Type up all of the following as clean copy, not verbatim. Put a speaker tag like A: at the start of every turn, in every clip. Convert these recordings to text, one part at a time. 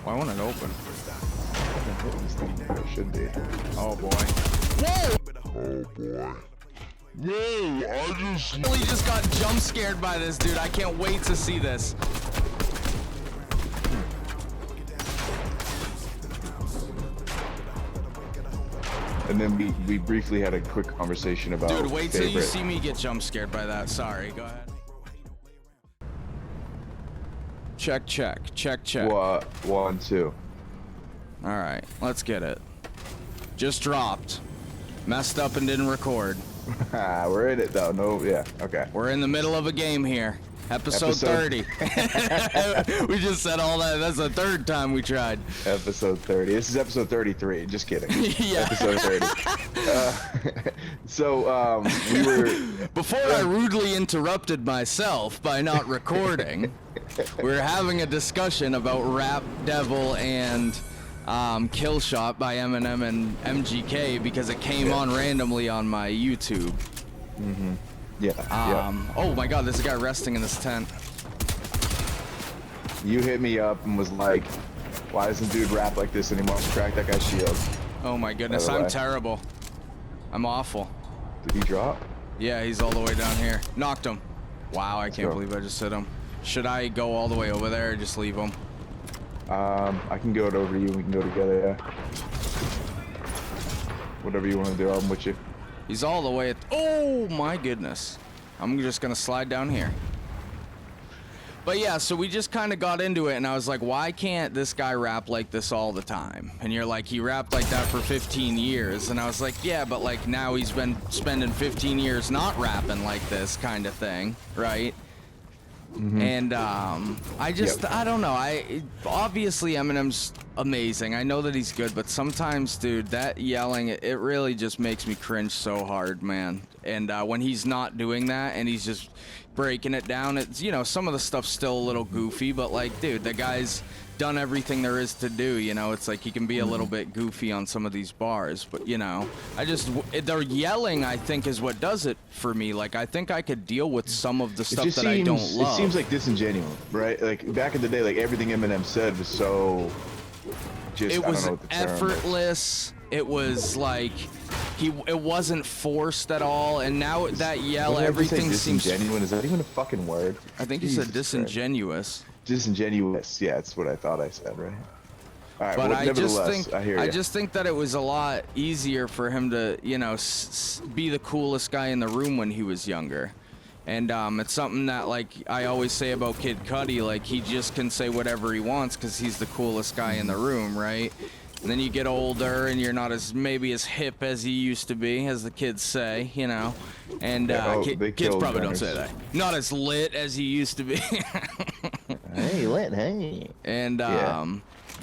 A: Why won't it open?
B: It should be.
A: Oh boy. Whoa!
B: Oh boy.
A: Whoa! I really just got jump scared by this dude. I can't wait to see this.
B: And then we briefly had a quick conversation about.
A: Dude, wait till you see me get jump scared by that. Sorry. Go ahead. Check, check, check, check.
B: 1, 2.
A: All right, let's get it. Just dropped. Messed up and didn't record.
B: We're in it though. No, yeah, okay.
A: We're in the middle of a game here. Episode 30. We just said all that. That's the third time we tried.
B: Episode 30. This is episode 33. Just kidding.
A: Yeah.
B: Episode 30. We were...
A: Before I rudely interrupted myself by not recording, we were having a discussion about Rap Devil and Kill Shot by Eminem and MGK because it came on randomly on my YouTube.
B: Mm-hmm. Yeah.
A: Oh my god, there's a guy resting in this tent.
B: You hit me up and was like, why doesn't dude rap like this anymore? Crack that guy's shield.
A: Oh my goodness, I'm terrible. I'm awful.
B: Did he drop?
A: Yeah, he's all the way down here. Knocked him. Wow, I can't believe I just hit him. Should I go all the way over there or just leave him?
B: I can go over you. We can go together, yeah. Whatever you want to do, I'm with you.
A: He's all the way at... Oh my goodness. I'm just gonna slide down here. But yeah, so we just kind of got into it and I was like, why can't this guy rap like this all the time? And you're like, he rapped like that for 15 years. And I was like, yeah, but like now he's been spending 15 years not rapping like this kind of thing, right? Mm-hmm. And I don't know. Obviously Eminem's amazing. I know that he's good, but sometimes, dude, that yelling, it really just makes me cringe so hard, man. And when he's not doing that and he's just breaking it down, it's, you know, some of the stuff's still a little goofy, but like, dude, the guy's done everything there is to do, you know. It's like he can be a little bit goofy on some of these bars, but you know, their yelling, I think, is what does it for me. Like, I think I could deal with some of the stuff that I don't love.
B: It seems like disingenuous, right? Like back in the day, like everything Eminem said was so just,
A: it was effortless. It was like it wasn't forced at all, and now that yell, everything seems
B: genuine. Is that even a fucking word?
A: I think you said disingenuous.
B: Disingenuous, yeah, that's what I thought I said, right? All right,
A: but
B: well,
A: I just think that it was a lot easier for him to, you know, be the coolest guy in the room when he was younger. And it's something that, like, I always say about Kid Cudi, like, he just can say whatever he wants because he's the coolest guy in the room, right? And then you get older and you're not maybe as hip as you used to be, as the kids say, you know. And kids probably don't say that. Not as lit as you used to be.
B: Hey, lit, hey.
A: And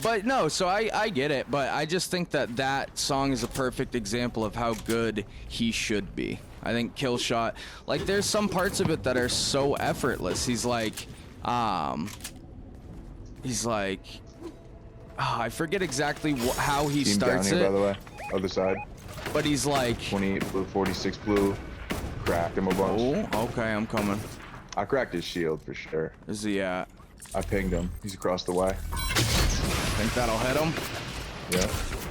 A: but no, so I get it, but I just think that song is a perfect example of how good he should be. I think Kill Shot, like, there's some parts of it that are so effortless. He's like, oh, I forget exactly how he starts
B: down here,
A: it.
B: by the way, other side.
A: But he's like
B: 28 blue, 46 blue. Cracked him a bunch.
A: Oh, okay, I'm coming.
B: I cracked his shield for sure.
A: Is he at?
B: I pinged him. He's across the way.
A: Think that'll hit him?
B: Yeah.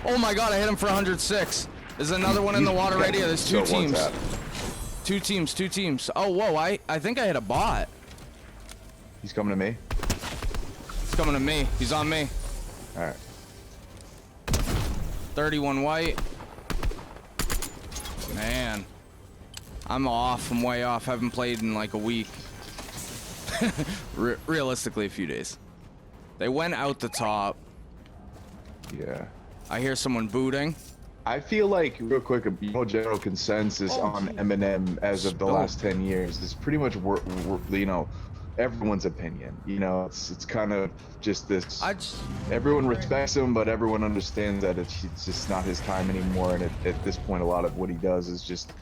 A: Oh my god, I hit him for 106. There's another one in the water right here. There's two teams. Two teams. Oh, whoa, I think I hit a bot.
B: He's coming to me.
A: He's coming to me. He's on me.
B: Alright.
A: 31 white. Man. I'm off. I'm way off. I haven't played in like a week. Realistically, a few days. They went out the top.
B: Yeah.
A: I hear someone booting.
B: I feel like, real quick, a general consensus on Eminem as of the last 10 years is pretty much, you know, everyone's opinion. You know, it's kind of just this. Everyone respects him, but everyone understands that it's just not his time anymore. And at this point, a lot of what he does is just,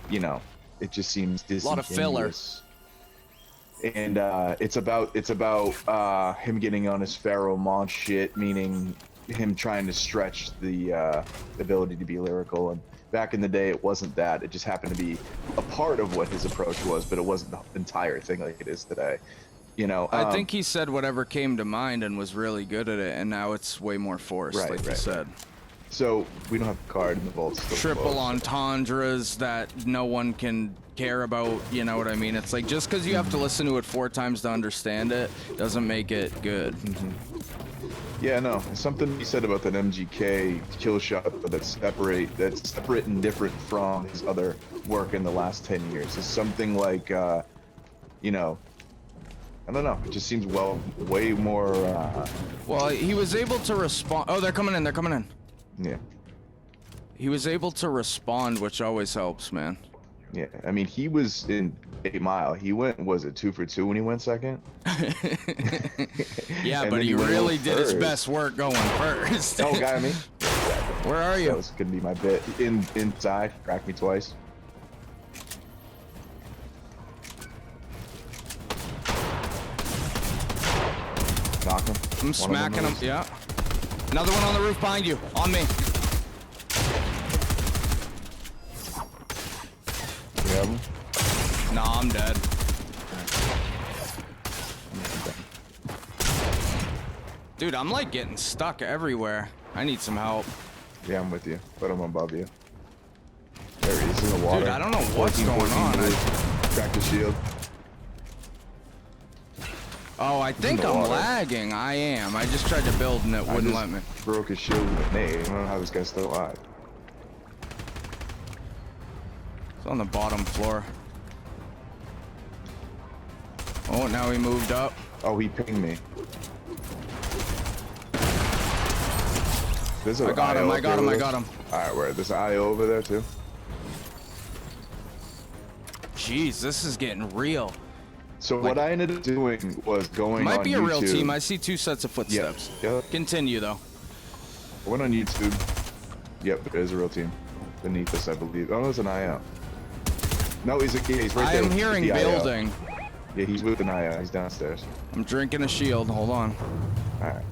B: you know, it just seems disingenuous.
A: A lot of filler.
B: And it's about him getting on his Pharaoh Monch shit, meaning him trying to stretch the ability to be lyrical. And back in the day, it wasn't that. It just happened to be a part of what his approach was, but it wasn't the entire thing like it is today. You know,
A: I think he said whatever came to mind and was really good at it, and now it's way more forced,
B: Right,
A: like you
B: right.
A: said.
B: So we don't have a card in the vault.
A: Triple entendres that no one can care about, you know what I mean? It's like, just because you have to listen to it 4 times to understand it doesn't make it good.
B: Yeah, no, something he said about that MGK kill shot that's separate and different from his other work in the last 10 years. It's something like, you know, I don't know. It just seems way more.
A: Well, he was able to respond. Oh, they're coming in. They're coming in.
B: Yeah.
A: He was able to respond, which always helps, man.
B: Yeah. I mean, he was in 8 Mile. He went, was it 2 for 2 when he went second?
A: Yeah,
B: And
A: but
B: then
A: he
B: went
A: really
B: over
A: did his
B: first.
A: best work going first.
B: Oh, got me.
A: Where are
B: That
A: you?
B: was gonna be my bit. Inside, cracked me twice. Knock him.
A: I'm smacking him. Yeah. Another one on the roof behind you. On me.
B: You have him?
A: Nah, I'm dead. Dude, I'm like getting stuck everywhere. I need some help.
B: Yeah, I'm with you, but I'm above you. There he is in the water.
A: Dude, I don't know what's
B: 14,
A: going on.
B: blue. Cracked the shield.
A: Oh, I think
B: the
A: I'm
B: water.
A: lagging. I am. I just tried to build and it
B: I
A: wouldn't
B: just
A: let me.
B: broke his shield with a nade. I don't know how this guy's still alive.
A: It's on the bottom floor. Oh, now he moved up.
B: Oh, he pinged me. There's
A: I got him. I got him. I got him.
B: Alright, where? There's an IO over there too?
A: Jeez, this is getting real.
B: So what I ended up doing was going
A: Might
B: on
A: be a real
B: YouTube.
A: team. I see 2 sets of footsteps.
B: Yeah.
A: Continue though.
B: I went on YouTube. Yep, there is a real team. Beneath us, I believe. Oh, there's an IO. No, he's right there.
A: I am
B: with
A: hearing
B: the IO.
A: building.
B: Yeah, he's with an IO. He's downstairs.
A: I'm drinking a shield. Hold on.
B: Alright.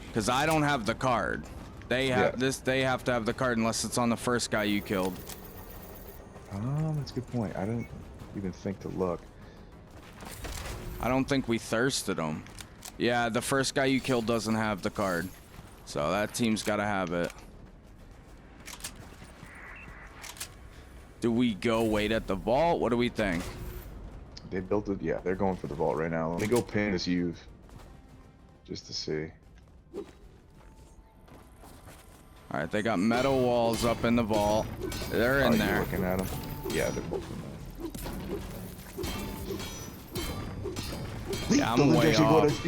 A: Because I don't have the card. They have
B: Yeah.
A: They have to have the card unless it's on the first guy you killed.
B: That's a good point. I didn't even think to look.
A: I don't think we thirsted him. Yeah, the first guy you killed doesn't have the card. So that team's got to have it. Do we go wait at the vault? What do we think?
B: They built it. Yeah, they're going for the vault right now. Let me go pin this youth. Just to see.
A: All right, they got metal walls up in the vault. They're in
B: You're
A: there.
B: looking at them? Yeah, they're both in there.
A: Yeah, I'm way off.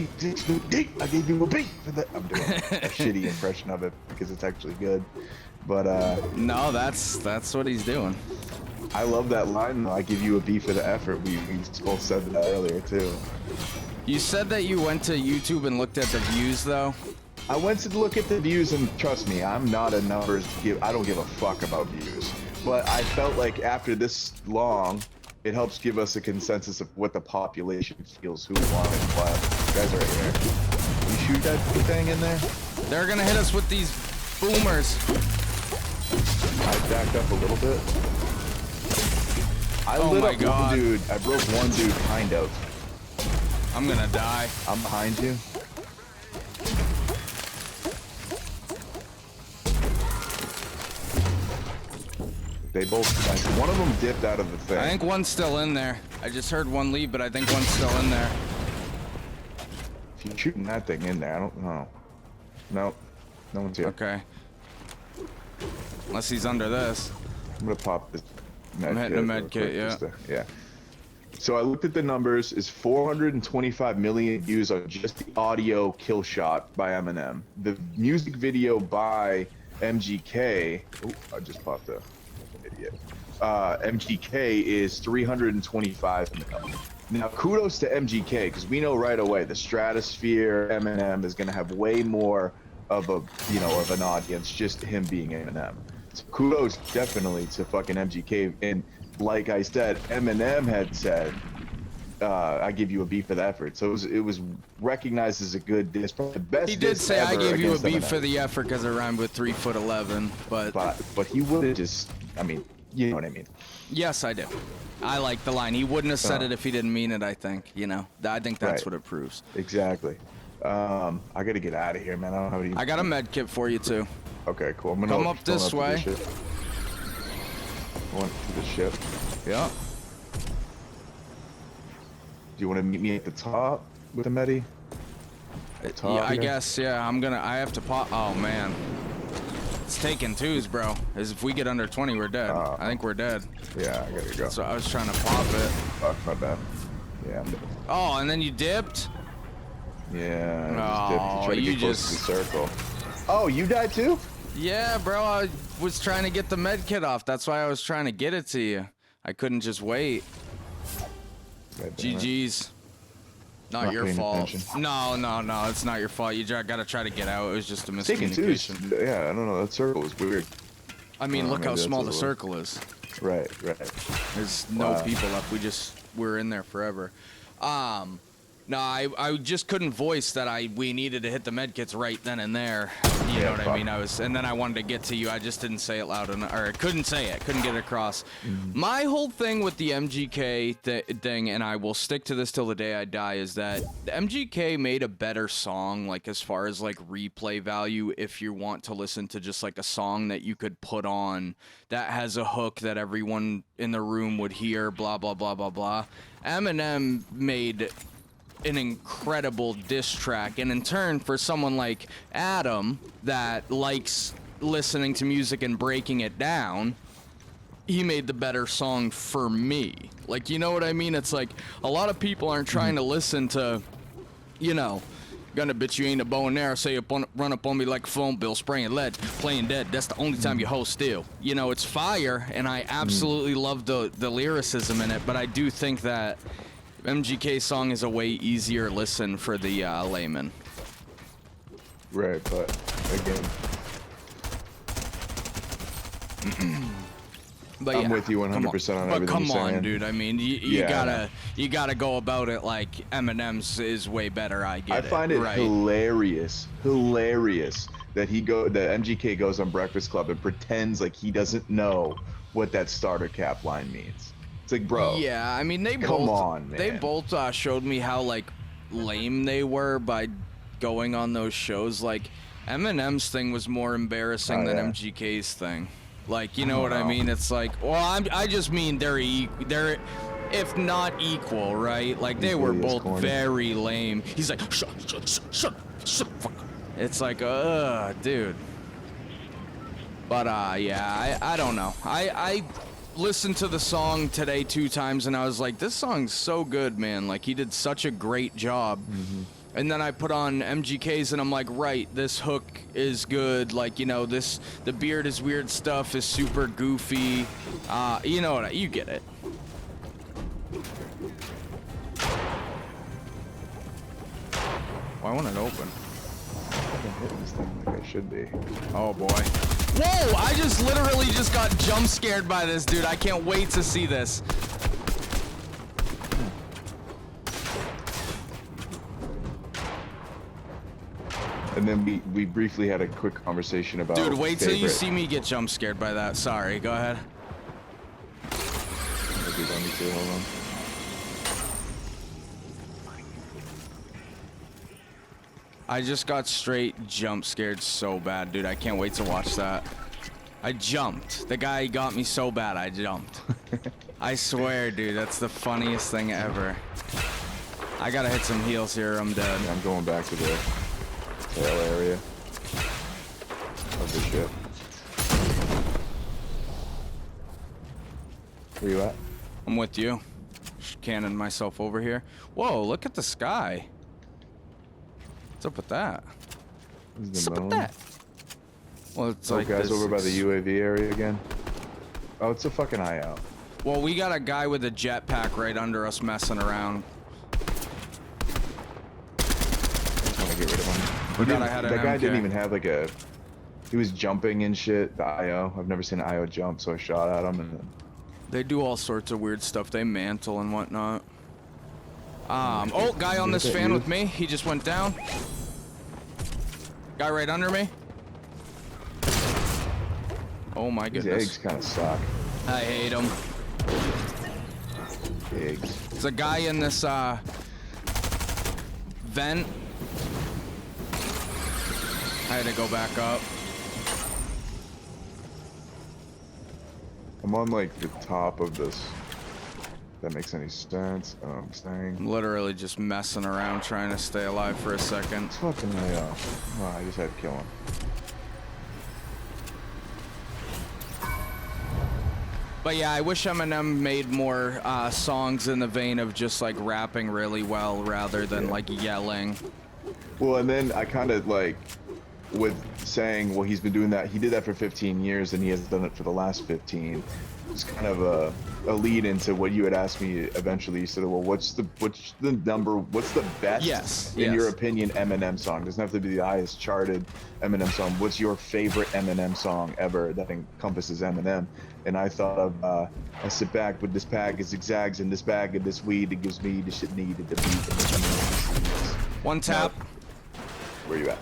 B: I gave you a beat for that. I'm doing a shitty impression of it because it's actually good. But
A: No, that's what he's doing.
B: I love that line though. I give you a beat for the effort. We both said that earlier too.
A: You said that you went to YouTube and looked at the views though.
B: I went to look at the views and trust me, I'm not a numbers give. I don't give a fuck about views. But I felt like after this long, it helps give us a consensus of what the population feels, who won and what. Guys are right here. You shoot that thing in there?
A: They're gonna hit us with these boomers.
B: I backed up a little bit. I
A: Oh
B: lit
A: my
B: up
A: God.
B: one dude. I broke one dude, kind of.
A: I'm gonna die.
B: I'm behind you. They both. One of them dipped out of the thing.
A: I think one's still in there. I just heard one leave, but I think one's still in there.
B: If you're shooting that thing in there, I don't know. No, no one's here.
A: Okay. Unless he's under this.
B: I'm gonna pop this. Med
A: I'm hitting a med
B: real
A: kit,
B: quick,
A: yeah.
B: just yeah. So I looked at the numbers. Is 425 million views on just the audio kill shot by Eminem. The music video by MGK. Oh, I just popped a idiot. MGK is 325 million. Now, kudos to MGK because we know right away the Stratosphere Eminem is going to have way more of a of an audience just him being Eminem. So kudos definitely to fucking MGK. And like I said, Eminem had said, "I give you a beat for the effort." So it was recognized as a good diss. Probably the best.
A: He did
B: diss
A: say I
B: ever
A: gave you a
B: against
A: beat
B: Eminem.
A: for the effort because I rhymed with 3'11", but
B: But he would have just. I mean, You know what I mean?
A: Yes, I do. I like the line. He wouldn't have said it if he didn't mean it, I think. You know, I think that's what it proves.
B: Exactly. I gotta get out of here, man. I don't have any.
A: I got a med kit for you, too.
B: Okay, cool. I'm gonna
A: come up this way.
B: Going to the ship.
A: Yeah.
B: Do you want to meet me at the top with the medi?
A: Yeah, I guess, yeah. I have to pop. Oh, man. It's taking twos, bro. As if we get under 20, we're dead. I think we're dead.
B: Yeah, I gotta go.
A: So I was trying to pop it.
B: Fuck, my bad. Yeah, I'm dead.
A: Oh, and then you dipped?
B: Yeah,
A: Oh,
B: to
A: you
B: get close to the circle. Oh, you died too?
A: Yeah, bro. I was trying to get the med kit off. That's why I was trying to get it to you. I couldn't just wait. GG's. Not your fault. No, it's not your fault. You gotta try to get out. It was just a miscommunication.
B: Yeah, I don't know. That circle was weird.
A: I mean, look how small the circle is.
B: Right.
A: There's no people left. We're in there forever. No, I just couldn't voice that we needed to hit the med kits right then and there. You know what I mean? And then I wanted to get to you. I just didn't say it loud enough, or I couldn't say it. Couldn't get it across. My whole thing with the MGK thing, and I will stick to this till the day I die, is that the MGK made a better song, like as far as like replay value. If you want to listen to just like a song that you could put on that has a hook that everyone in the room would hear, blah blah blah blah blah. Eminem made an incredible diss track, and in turn, for someone like Adam that likes listening to music and breaking it down, he made the better song for me. Like, you know what I mean? It's like a lot of people aren't trying to listen to, you know, gonna bitch you ain't a bow and arrow, say run up on me like a phone bill, spraying lead, playing dead, that's the only time you hold still. You know, it's fire, and I absolutely love the lyricism in it, but I do think that MGK song is a way easier listen for the layman.
B: Right, but again,
A: but
B: I'm with you 100% on everything.
A: But come
B: you're
A: on,
B: saying.
A: dude. I mean, you gotta go about it like Eminem's is way better. I get it.
B: I find it hilarious that MGK goes on Breakfast Club and pretends like he doesn't know what that starter cap line means. It's like, bro.
A: Yeah, I mean, they both showed me how like lame they were by going on those shows. Like Eminem's thing was more embarrassing than MGK's thing. Like, you know what I mean? It's like, well, I just mean they're if not equal, right? Like they were both very lame. He's like, shut, fuck. It's like, dude. But yeah, I don't know. I listened to the song today 2 times, and I was like, this song's so good, man. Like, he did such a great job. And then I put on MGK's, and I'm like, right, this hook is good. Like, you know, the beard is weird stuff is super goofy. You know what? You get it. Why won't it open?
B: I'm hitting this thing like I should be.
A: Oh boy. Whoa! I just literally just got jump scared by this, dude. I can't wait to see this.
B: And then we briefly had a quick conversation about.
A: Dude, wait till you see me get jump scared by that. Sorry, go ahead.
B: Hold on.
A: I just got straight jump scared so bad, dude. I can't wait to watch that. I jumped. The guy got me so bad, I jumped. I swear, dude, that's the funniest thing ever. I gotta hit some heals here or I'm dead.
B: Yeah, I'm going back to the tail area of the ship. Where you at?
A: I'm with you. Just cannon myself over here. Whoa, look at the sky. What's up with that? What's up with that? Well, it's like
B: guys over by the UAV area again. Oh, it's a fucking eye out.
A: Well, we got a guy with a jetpack right under us messing around.
B: I want to get rid of him. That guy didn't even have like a. He was jumping and shit. The IO. I've never seen an IO jump, so I shot at him and then.
A: They do all sorts of weird stuff. They mantle and whatnot. Oh, guy on this fan with me. He just went down. Guy right under me. Oh my goodness.
B: These eggs kind of suck.
A: I hate him.
B: Pigs.
A: There's a guy in this vent. I had to go back up.
B: I'm on like the top of this. If that makes any sense. I'm saying.
A: I'm literally just messing around trying to stay alive for a second.
B: It's fucking me off. Oh, I just had to kill him.
A: But yeah, I wish Eminem made more songs in the vein of just like rapping really well rather than like yelling.
B: Well, and then I kind of like, with saying, well, he's been doing that. He did that for 15 years, and he hasn't done it for the last 15. It's kind of a lead into what you had asked me eventually. You said, well, what's the best, in your opinion, Eminem song? Doesn't have to be the highest charted Eminem song. What's your favorite Eminem song ever that encompasses Eminem? And I thought of, I sit back with this pack of zigzags and this bag of this weed that gives me the shit needed to beat.
A: One tap.
B: Now, where you at?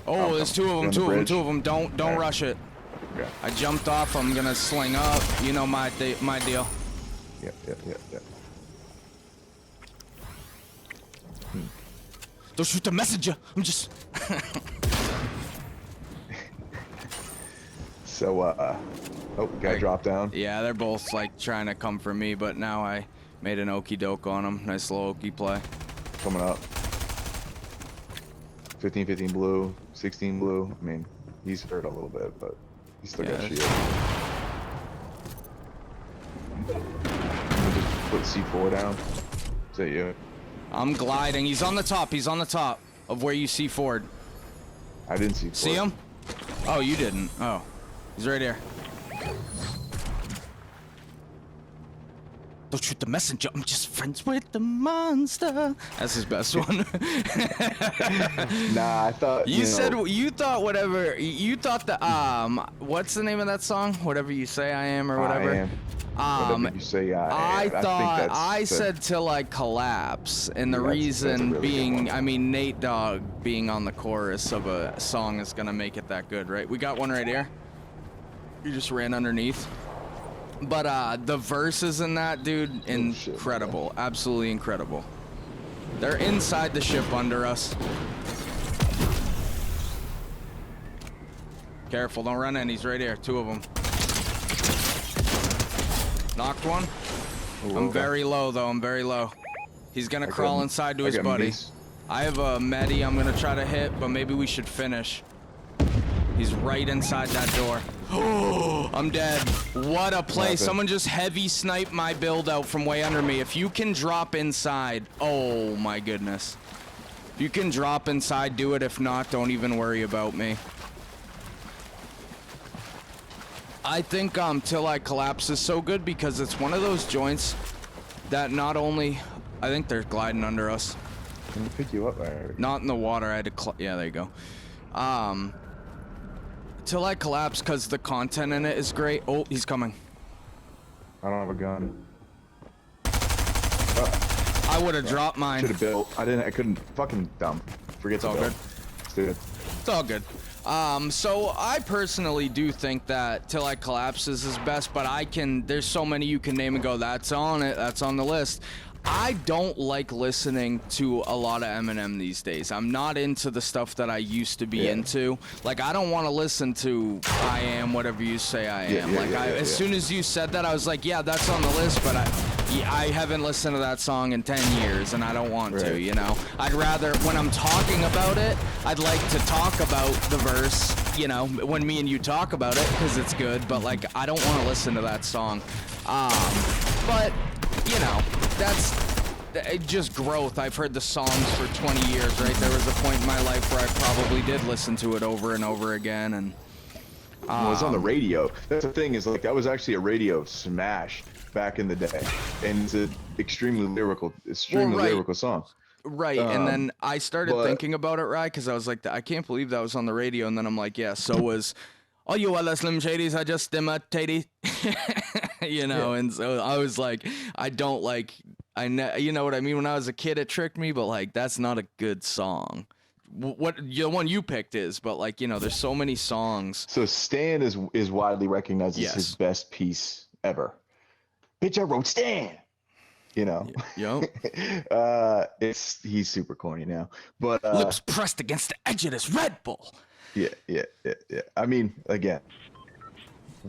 A: Oh, there's two of them, two of them. Don't rush it.
B: Okay.
A: I jumped off. I'm gonna sling up. You know my deal.
B: Yep.
A: Don't shoot the messenger. I'm just.
B: So, oh, guy dropped down.
A: Yeah, they're both like trying to come for me, but now I made an okey doke on them. Nice little okey play.
B: Coming up. 15 blue, 16 blue. I mean, he's hurt a little bit, but he's still got shield. I'm gonna just put C4 down. Is that you?
A: I'm gliding. He's on the top. He's on the top of where you see Ford.
B: I didn't see Ford.
A: See him? Oh, you didn't. Oh, he's right here. Don't shoot the messenger. I'm just friends with the monster. That's his best one.
B: Nah, I thought
A: you said you thought whatever you thought the what's the name of that song? Whatever you say I am or whatever.
B: I am. Whatever you say I am.
A: thought I said till I collapse, and the reason really being, I mean, Nate Dogg being on the chorus of a song is gonna make it that good, right? We got one right here. You just ran underneath. But the verses in that, dude, incredible. Shit, absolutely incredible. They're inside the ship under us. Careful, don't run in. He's right here. Two of them. Knocked one.
B: Ooh,
A: I'm very low, though. I'm very low. He's gonna crawl inside to his buddy. I have a medi I'm gonna try to hit, but maybe we should finish. He's right inside that door. Oh, I'm dead. What a play. Someone just heavy sniped my build out from way under me. If you can drop inside, oh my goodness. If you can drop inside, do it. If not, don't even worry about me. I think Till I Collapse is so good because it's one of those joints that not only, I think they're gliding under us.
B: Can we pick you up there?
A: Not in the water. I had to, yeah, there you go. Till I Collapse because the content in it is great. Oh, he's coming.
B: I don't have a gun.
A: I would have dropped mine.
B: Should have built. I couldn't. Fucking dumb. Forget
A: it's all good.
B: Let's do it.
A: It's all good. So I personally do think that Till I Collapse is his best, but there's so many you can name and go, that's on it, that's on the list. I don't like listening to a lot of Eminem these days. I'm not into the stuff that I used to be into. Like, I don't want to listen to I Am Whatever You Say I Am. As soon as you said that, I was like, yeah, that's on the list, but I haven't listened to that song in 10 years, and I don't want to, you know? I'd rather, when I'm talking about it, I'd like to talk about the verse, you know, when me and you talk about it, because it's good, but, like, I don't want to listen to that song. But, you know, that's just growth. I've heard the songs for 20 years, right? There was a point in my life where I probably did listen to it over and over again, and...
B: well, it's on the radio. That's the thing, is, like, that was actually a radio smash back in the day, and it's an extremely lyrical song.
A: Right, and then I started thinking about it, right? Because I was like, I can't believe that was on the radio, and then I'm like, yeah, so was all you other Slim Shadys I just imitated, you know, and so I was like, I don't like, you know what I mean? When I was a kid, it tricked me, but, like, that's not a good song. What the one you picked is, but, like, you know, there's so many songs.
B: So Stan is widely recognized as his best piece ever. Bitch, I wrote Stan. You know,
A: Yep.
B: he's super corny now, but
A: Lips pressed against the edge of this Red Bull.
B: yeah. I mean, again,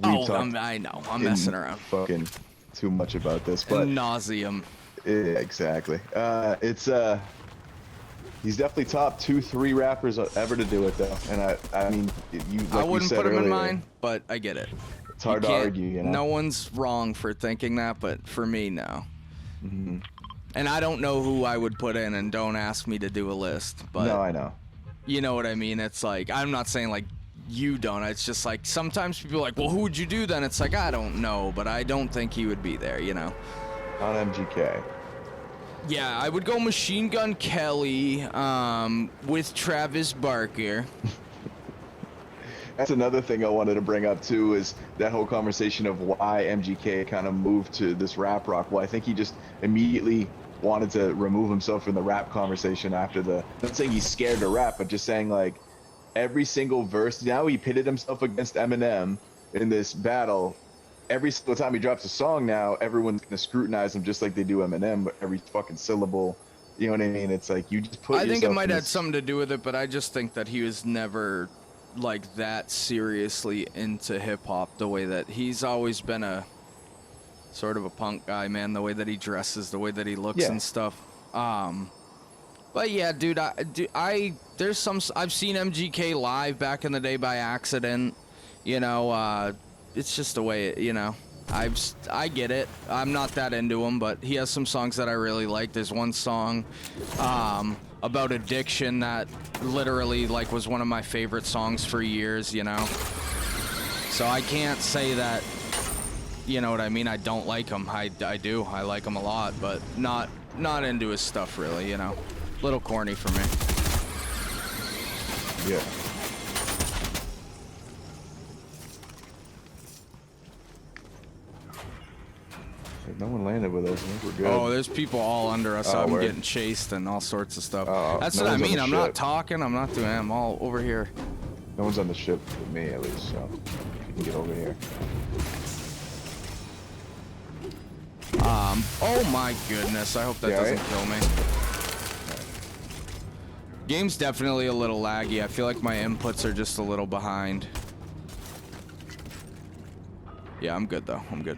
A: I know, I'm messing around.
B: Fucking too much about this, but
A: nauseum.
B: Yeah, exactly. He's definitely top 2-3 rappers ever to do it though, and I mean,
A: I wouldn't put him
B: earlier,
A: in mine, but I get it.
B: It's hard to argue, you know.
A: No one's wrong for thinking that, but for me, no. And I don't know who I would put in, and don't ask me to do a list, but
B: no, I know.
A: You know what I mean? It's like, I'm not saying like you don't. It's just like sometimes people are like, well, who would you do then? It's like, I don't know, but I don't think he would be there, you know.
B: On MGK.
A: Yeah, I would go Machine Gun Kelly with Travis Barker.
B: That's another thing I wanted to bring up too, is that whole conversation of why MGK kind of moved to this rap rock. Well, I think he just immediately wanted to remove himself from the rap conversation after not saying he's scared to rap, but just saying like every single verse. Now he pitted himself against Eminem in this battle. Every single time he drops a song now, everyone's gonna scrutinize him just like they do Eminem, but every fucking syllable. You know what I mean? It's like you just put.
A: I think it might have something to do with it, but I just think that he was never like that seriously into hip hop the way that he's always been a sort of a punk guy, man. The way that he dresses, the way that he looks and stuff. But yeah, dude, there's some. I've seen MGK live back in the day by accident. You know, it's just the way you know. I get it. I'm not that into him, but he has some songs that I really like. There's one song about addiction that literally like was one of my favorite songs for years, you know. So I can't say that, you know what I mean, I don't like him. I do. I like him a lot, but not into his stuff really, you know. Little corny for me.
B: Yeah. No one landed with us. I think we're good.
A: Oh, there's people all under us. I'm getting chased and all sorts of stuff. That's what I mean. I'm not talking. I'm not doing. I'm all over here.
B: No one's on the ship with me, at least, so you can get over here.
A: Oh my goodness. I hope that doesn't kill me. Game's definitely a little laggy. I feel like my inputs are just a little behind. Yeah, I'm good though. I'm good.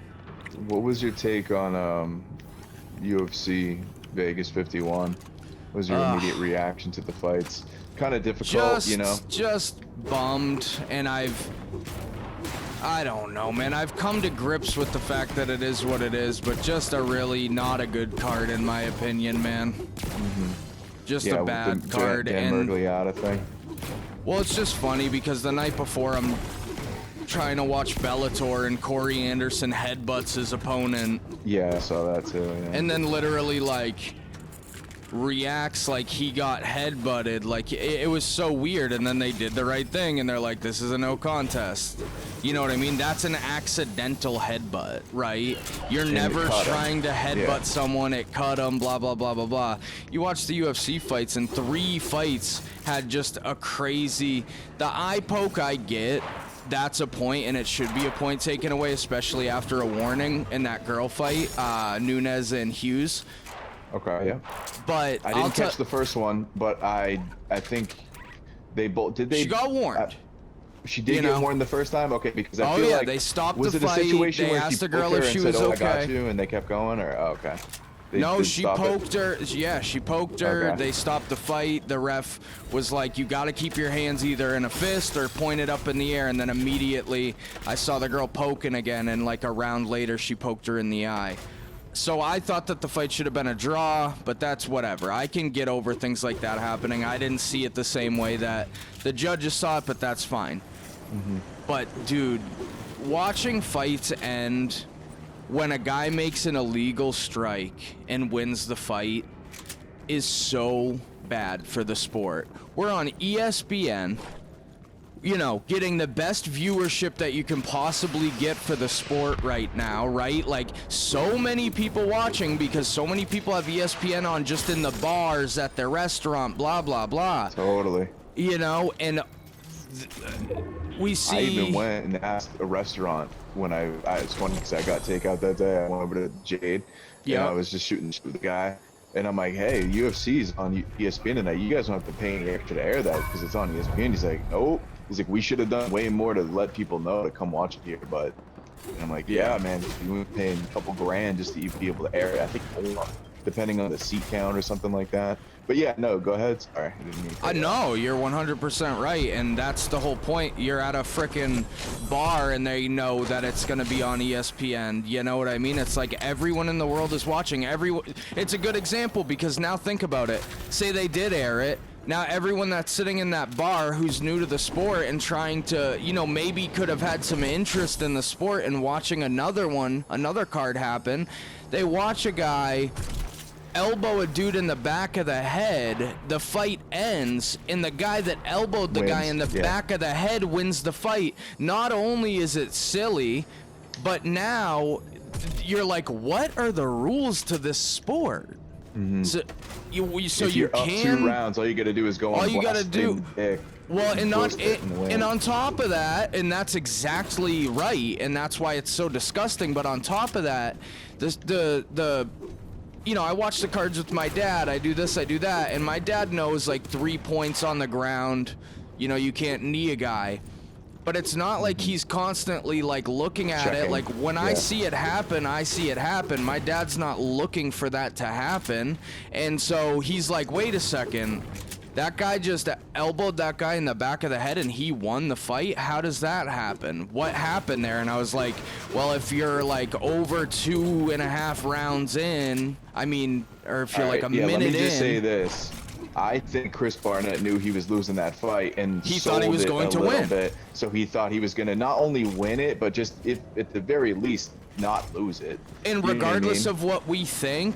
B: What was your take on UFC Vegas 51? What was your immediate reaction to the fights? Kind of difficult, you know?
A: Just bummed, and I don't know, man. I've come to grips with the fact that it is what it is, but just a really not a good card in my opinion, man. Just a bad card.
B: Dan Mergliata thing.
A: Well, it's just funny because the night before I'm trying to watch Bellator and Corey Anderson headbutts his opponent.
B: Yeah, I saw that too. Yeah.
A: And then literally like reacts like he got headbutted. Like it was so weird. And then they did the right thing and they're like, this is a no contest. You know what I mean? That's an accidental headbutt, right? You're never trying to headbutt someone. It cut him, blah, blah, blah, blah, blah. You watch the UFC fights and 3 fights had just a crazy... The eye poke I get. That's a point, and it should be a point taken away, especially after a warning in that girl fight, Nunes and Hughes.
B: Okay, yeah.
A: But
B: I didn't catch the first one, but I think they both did. They?
A: She got warned.
B: She did get warned the first time. Okay, because I feel like
A: they stopped
B: was
A: the
B: it a
A: fight.
B: situation
A: They
B: where
A: asked
B: she
A: the girl
B: poked
A: if
B: her
A: she
B: and
A: was
B: said, "Oh,
A: okay."
B: I got you," and they kept going, or okay.
A: No, she poked her. Yeah, she poked her.
B: Okay.
A: They stopped the fight. The ref was like, you got to keep your hands either in a fist or pointed up in the air. And then immediately I saw the girl poking again. And like a round later, she poked her in the eye. So I thought that the fight should have been a draw, but that's whatever. I can get over things like that happening. I didn't see it the same way that the judges saw it, but that's fine. But dude, watching fights end when a guy makes an illegal strike and wins the fight is so bad for the sport. We're on ESPN, you know, getting the best viewership that you can possibly get for the sport right now, right? Like, so many people watching because so many people have ESPN on just in the bars, at their restaurant, blah, blah, blah.
B: Totally.
A: You know, and we see.
B: I even went and asked a restaurant when I it's funny because I got takeout that day. I went over to Jade, and I was just shooting the guy, and I'm like, hey, UFC's on ESPN tonight. You guys don't have to pay any extra to air that because it's on ESPN. He's like, nope. He's like, we should have done way more to let people know to come watch it here, but. And I'm like, yeah, man, you were paying a couple grand just to even be able to air it. I think more, depending on the seat count or something like that. But yeah, no, go ahead. Sorry, I didn't mean to
A: No, you're 100% right, and that's the whole point. You're at a frickin' bar, and they know that it's gonna be on ESPN. You know what I mean? It's like everyone in the world is watching. It's a good example because now think about it. Say they did air it. Now everyone that's sitting in that bar who's new to the sport and trying to, you know, maybe could have had some interest in the sport and watching another card happen, they watch a guy elbow a dude in the back of the head, the fight ends, and the guy that elbowed the guy in the back of the head wins the fight. Not only is it silly, but now you're like, what are the rules to this sport? So
B: if you're up 2 rounds, all you gotta do is go on.
A: All you gotta do. Well, and on top of that, and that's exactly right, and that's why it's so disgusting. But on top of that, you know, I watch the cards with my dad. I do this, I do that, and my dad knows like 3 points on the ground. You know, you can't knee a guy. But it's not like he's constantly like looking at it. Like when I see it happen, I see it happen. My dad's not looking for that to happen. And so he's like, wait a second, that guy just elbowed that guy in the back of the head and he won the fight? How does that happen? What happened there? And I was like, well, if you're like over 2.5 rounds in, I mean, or if you're like a minute in.
B: Let me just say this. I think Chris Barnett knew he was losing that fight, and
A: he thought he was going to win.
B: So he thought he was going to not only win it, but just, if at the very least, not lose it.
A: And regardless of what we think,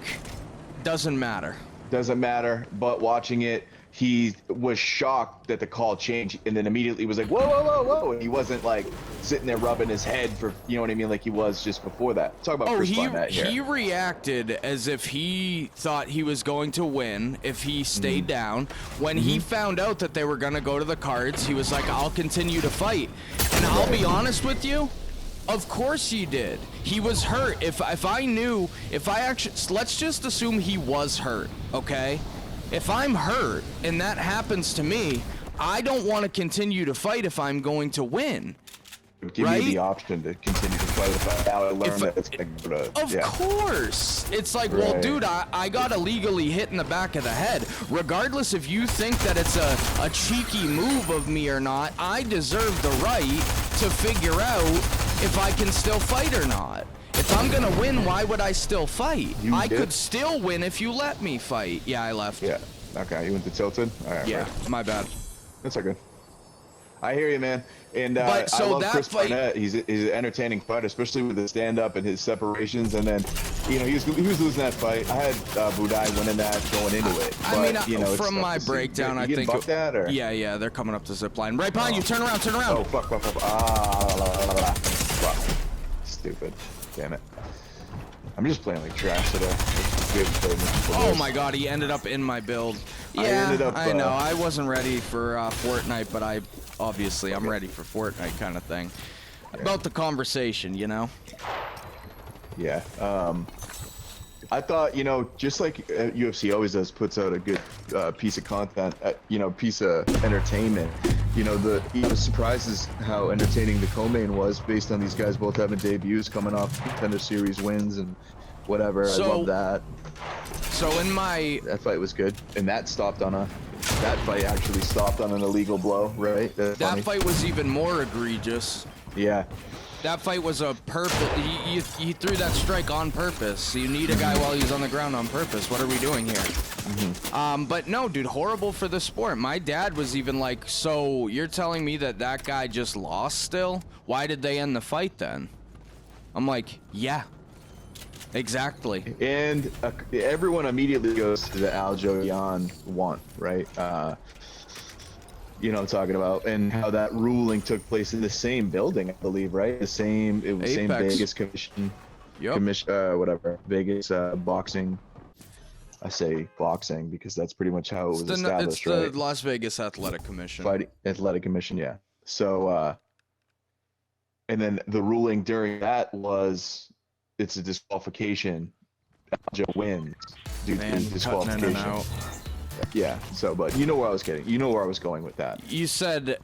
A: doesn't matter.
B: Doesn't matter. But watching it, he was shocked that the call changed, and then immediately was like, whoa, whoa, whoa, whoa, and he wasn't like sitting there rubbing his head for, you know what I mean, like he was just before that. Talk about Chris Barnett here.
A: He reacted as if he thought he was going to win if he stayed down. When he found out that they were going to go to the cards, he was like, I'll continue to fight. And I'll be honest with you, of course he did. He was hurt. If I actually, let's just assume he was hurt, okay? If I'm hurt and that happens to me, I don't want to continue to fight if I'm going to win.
B: Give me the option to continue to fight if I learn that it's going to go to.
A: Of course. It's like, well, dude, I got illegally hit in the back of the head. Regardless if you think that it's a cheeky move of me or not, I deserve the right to figure out if I can still fight or not. If I'm gonna win, why would I still fight? I could still win if you let me fight. Yeah, I left.
B: Yeah. Okay, you went to Tilted? All right.
A: Yeah, my bad.
B: That's okay. I hear you, man. And I love Chris Barnett. He's an entertaining fighter, especially with the stand-up and his separations. And then, you know, he was losing that fight. I had Budai winning that going into it. But,
A: I mean,
B: you know,
A: from my breakdown, I think.
B: That, or?
A: Yeah, they're coming up the zip line. Right behind you. Turn around.
B: Oh, fuck. Fuck. Stupid. Damn it. I'm just playing like trash today.
A: Oh my god, he ended up in my build. Yeah, I know. I wasn't ready for Fortnite, but I'm ready for Fortnite kind of thing. Yeah. About the conversation, you know?
B: Yeah. I thought, you know, just like UFC always does, puts out a good piece of content, you know, piece of entertainment. You know, it surprises how entertaining the co-main was based on these guys both having debuts, coming off Contender Series wins and whatever. I love that.
A: So that
B: fight was good, and that fight actually stopped on an illegal blow, right?
A: That fight was even more egregious.
B: Yeah.
A: That fight was a purpose. He threw that strike on purpose. You need a guy while he's on the ground on purpose. What are we doing here? But no, dude, horrible for the sport. My dad was even like, so you're telling me that guy just lost still? Why did they end the fight then? I'm like, yeah, exactly.
B: And everyone immediately goes to the Aljo Yan one, right? You know what I'm talking about, and how that ruling took place in the same building, I believe, right? It was same Vegas commission, whatever, Vegas boxing I say boxing because that's pretty much how it was
A: It's
B: established,
A: the
B: right?
A: Las Vegas Athletic Commission.
B: Fighting Athletic Commission, yeah. So, and then the ruling during that was it's a disqualification. Aljo wins due to
A: Man, cutting in and
B: disqualification.
A: out.
B: Yeah. So, but you know where I was getting. You know where I was going with that.
A: You said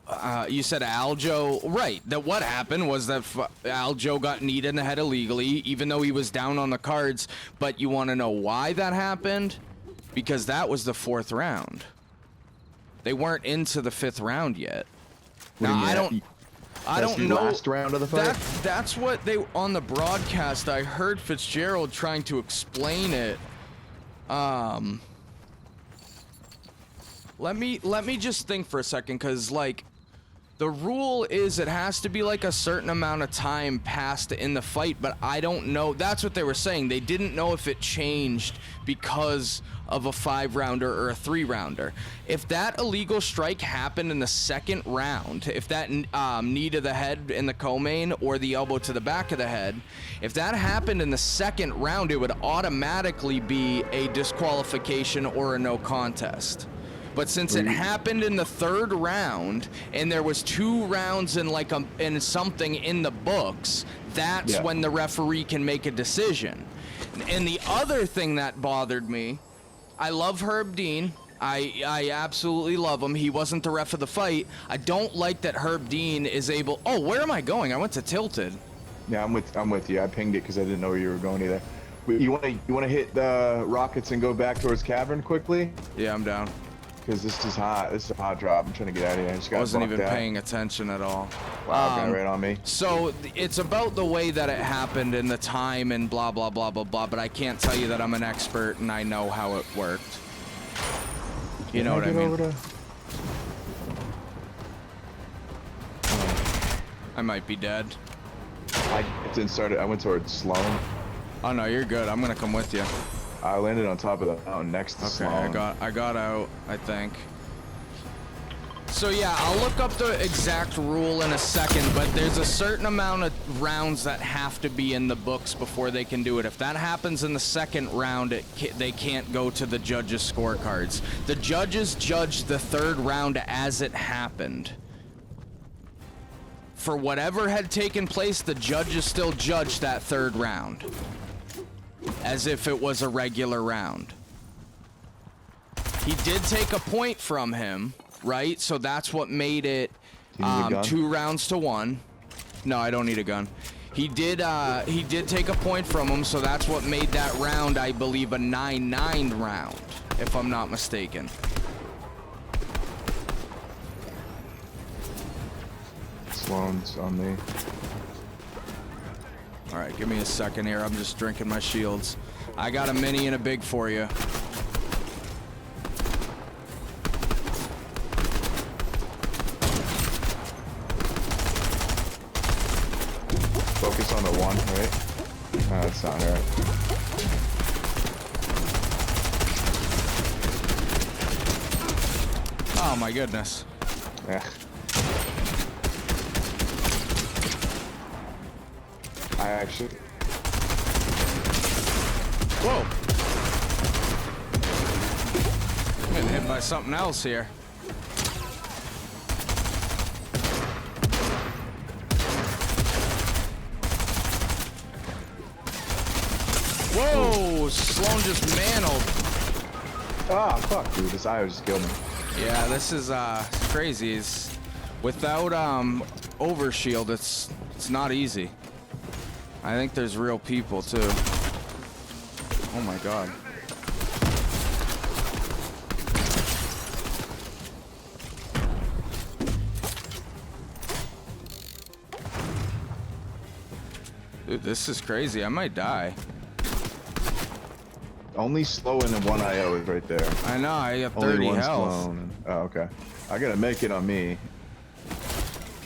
A: Aljo, right? That what happened was that Aljo got kneed in the head illegally, even though he was down on the cards. But you want to know why that happened? Because that was the 4th round. They weren't into the 5th round yet. Now I don't know.
B: Last round of the fight.
A: That's what they on the broadcast. I heard Fitzgerald trying to explain it. Let me just think for a second, because like the rule is it has to be like a certain amount of time passed in the fight, but I don't know. That's what they were saying. They didn't know if it changed because of a 5-rounder or a 3-rounder. If that illegal strike happened in the 2nd round, if that knee to the head in the co-main or the elbow to the back of the head, if that happened in the 2nd round, it would automatically be a disqualification or a no contest. But since it happened in the 3rd round and there was 2 rounds and like in something in the books, that's when the referee can make a decision. And the other thing that bothered me, I love Herb Dean. I absolutely love him. He wasn't the ref of the fight. I don't like that Herb Dean is able. Oh, where am I going? I went to Tilted.
B: Yeah, I'm with you. I pinged it because I didn't know where you were going either. You want to hit the rockets and go back towards cavern quickly?
A: Yeah, I'm down.
B: Because this is hot. This is a hot drop. I'm trying to get out of here. I just got
A: Wasn't even
B: out.
A: paying attention at all.
B: Wow, guy right on me.
A: So it's about the way that it happened and the time and blah blah blah blah blah. But I can't tell you that I'm an expert and I know how it worked. You know what I mean? I might be dead.
B: I went towards Sloan.
A: Oh no, you're good. I'm gonna come with you.
B: I landed on top of the mountain next to Sloan.
A: I got out, I think. So yeah, I'll look up the exact rule in a second, but there's a certain amount of rounds that have to be in the books before they can do it. If that happens in the 2nd round, they can't go to the judges' scorecards. The judges judged the 3rd round as it happened. For whatever had taken place, the judges still judged that 3rd round as if it was a regular round. He did take a point from him, right? So that's what made it 2 rounds to 1. No, I don't need a gun. He did take a point from him, so that's what made that round, I believe, a 9-9 round, if I'm not mistaken.
B: Sloan's on me.
A: All right, give me a second here. I'm just drinking my shields. I got a mini and a big for you.
B: Focus on the 1, right? No, that's not her.
A: Oh my goodness.
B: Yeah. I actually.
A: Whoa. I'm getting hit by something else here. Whoa! Sloan just mantled.
B: Ah, fuck, dude. This IO just killed me.
A: Yeah, this is crazy. It's, without overshield, it's not easy. I think there's real people too. Oh my god. Dude, this is crazy. I might die.
B: Only slow and 1 IO is right there.
A: I know, I got 30
B: Only one
A: health.
B: Sloan. Oh, okay. I gotta make it on me.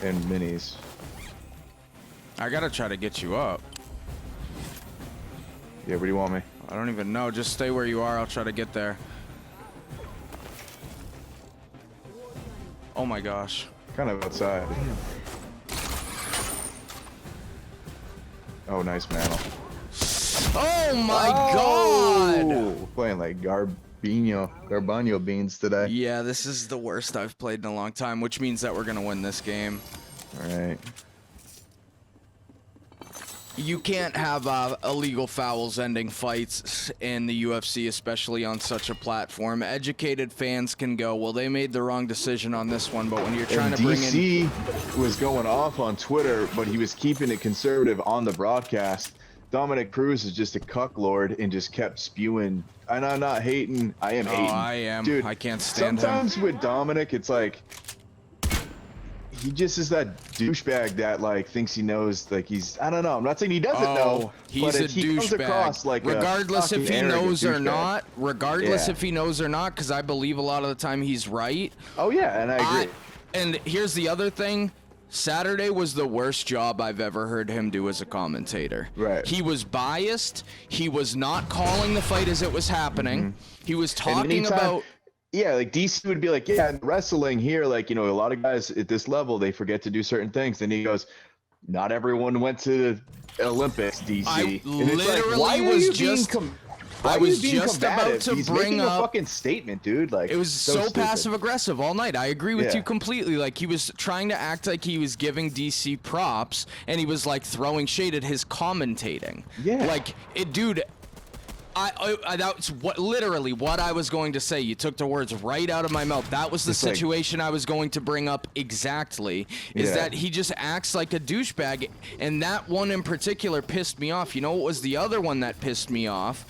B: And minis.
A: I gotta try to get you up.
B: Yeah, where do you want me?
A: I don't even know. Just stay where you are. I'll try to get there. Oh my gosh.
B: Kind of outside. Oh, nice mantle.
A: Oh my god!
B: Playing like Garbano beans today.
A: Yeah, this is the worst I've played in a long time, which means that we're gonna win this game.
B: All right.
A: You can't have illegal fouls ending fights in the UFC, especially on such a platform. Educated fans can go, well, they made the wrong decision on this one, but when you're trying to bring in...
B: DC was going off on Twitter, but he was keeping it conservative on the broadcast. Dominic Cruz is just a cucklord and just kept spewing. And I'm not hating. I am hating.
A: I am.
B: Dude,
A: I can't stand
B: sometimes
A: him.
B: with Dominic, it's like... He just is that douchebag that like thinks he knows, like he's, I don't know, I'm not saying he doesn't know,
A: he's
B: but
A: a
B: he comes across
A: douchebag.
B: like
A: regardless if he knows or not,
B: if
A: he knows or not, because I believe a lot of the time he's right.
B: Oh yeah, and I agree.
A: And here's the other thing. Saturday was the worst job I've ever heard him do as a commentator.
B: Right.
A: He was biased. He was not calling the fight as it was happening. He was talking about...
B: Yeah, like DC would be like, yeah, wrestling here, like, you know, a lot of guys at this level, they forget to do certain things. Then he goes, not everyone went to the Olympics, DC.
A: I
B: and it's
A: literally
B: like, why
A: was
B: are you
A: just...
B: Why
A: I was just about to
B: He's
A: bring
B: making
A: up
B: a fucking statement, dude. Like,
A: it was so passive aggressive all night. I agree with
B: Yeah.
A: you completely. Like, he was trying to act like he was giving DC props, and he was like throwing shade at his commentating.
B: Yeah.
A: Like, dude. That's literally what I was going to say. You took the words right out of my mouth. That was the situation I was going to bring up exactly. Is that he just acts like a douchebag, and that one in particular pissed me off. You know what was the other one that pissed me off?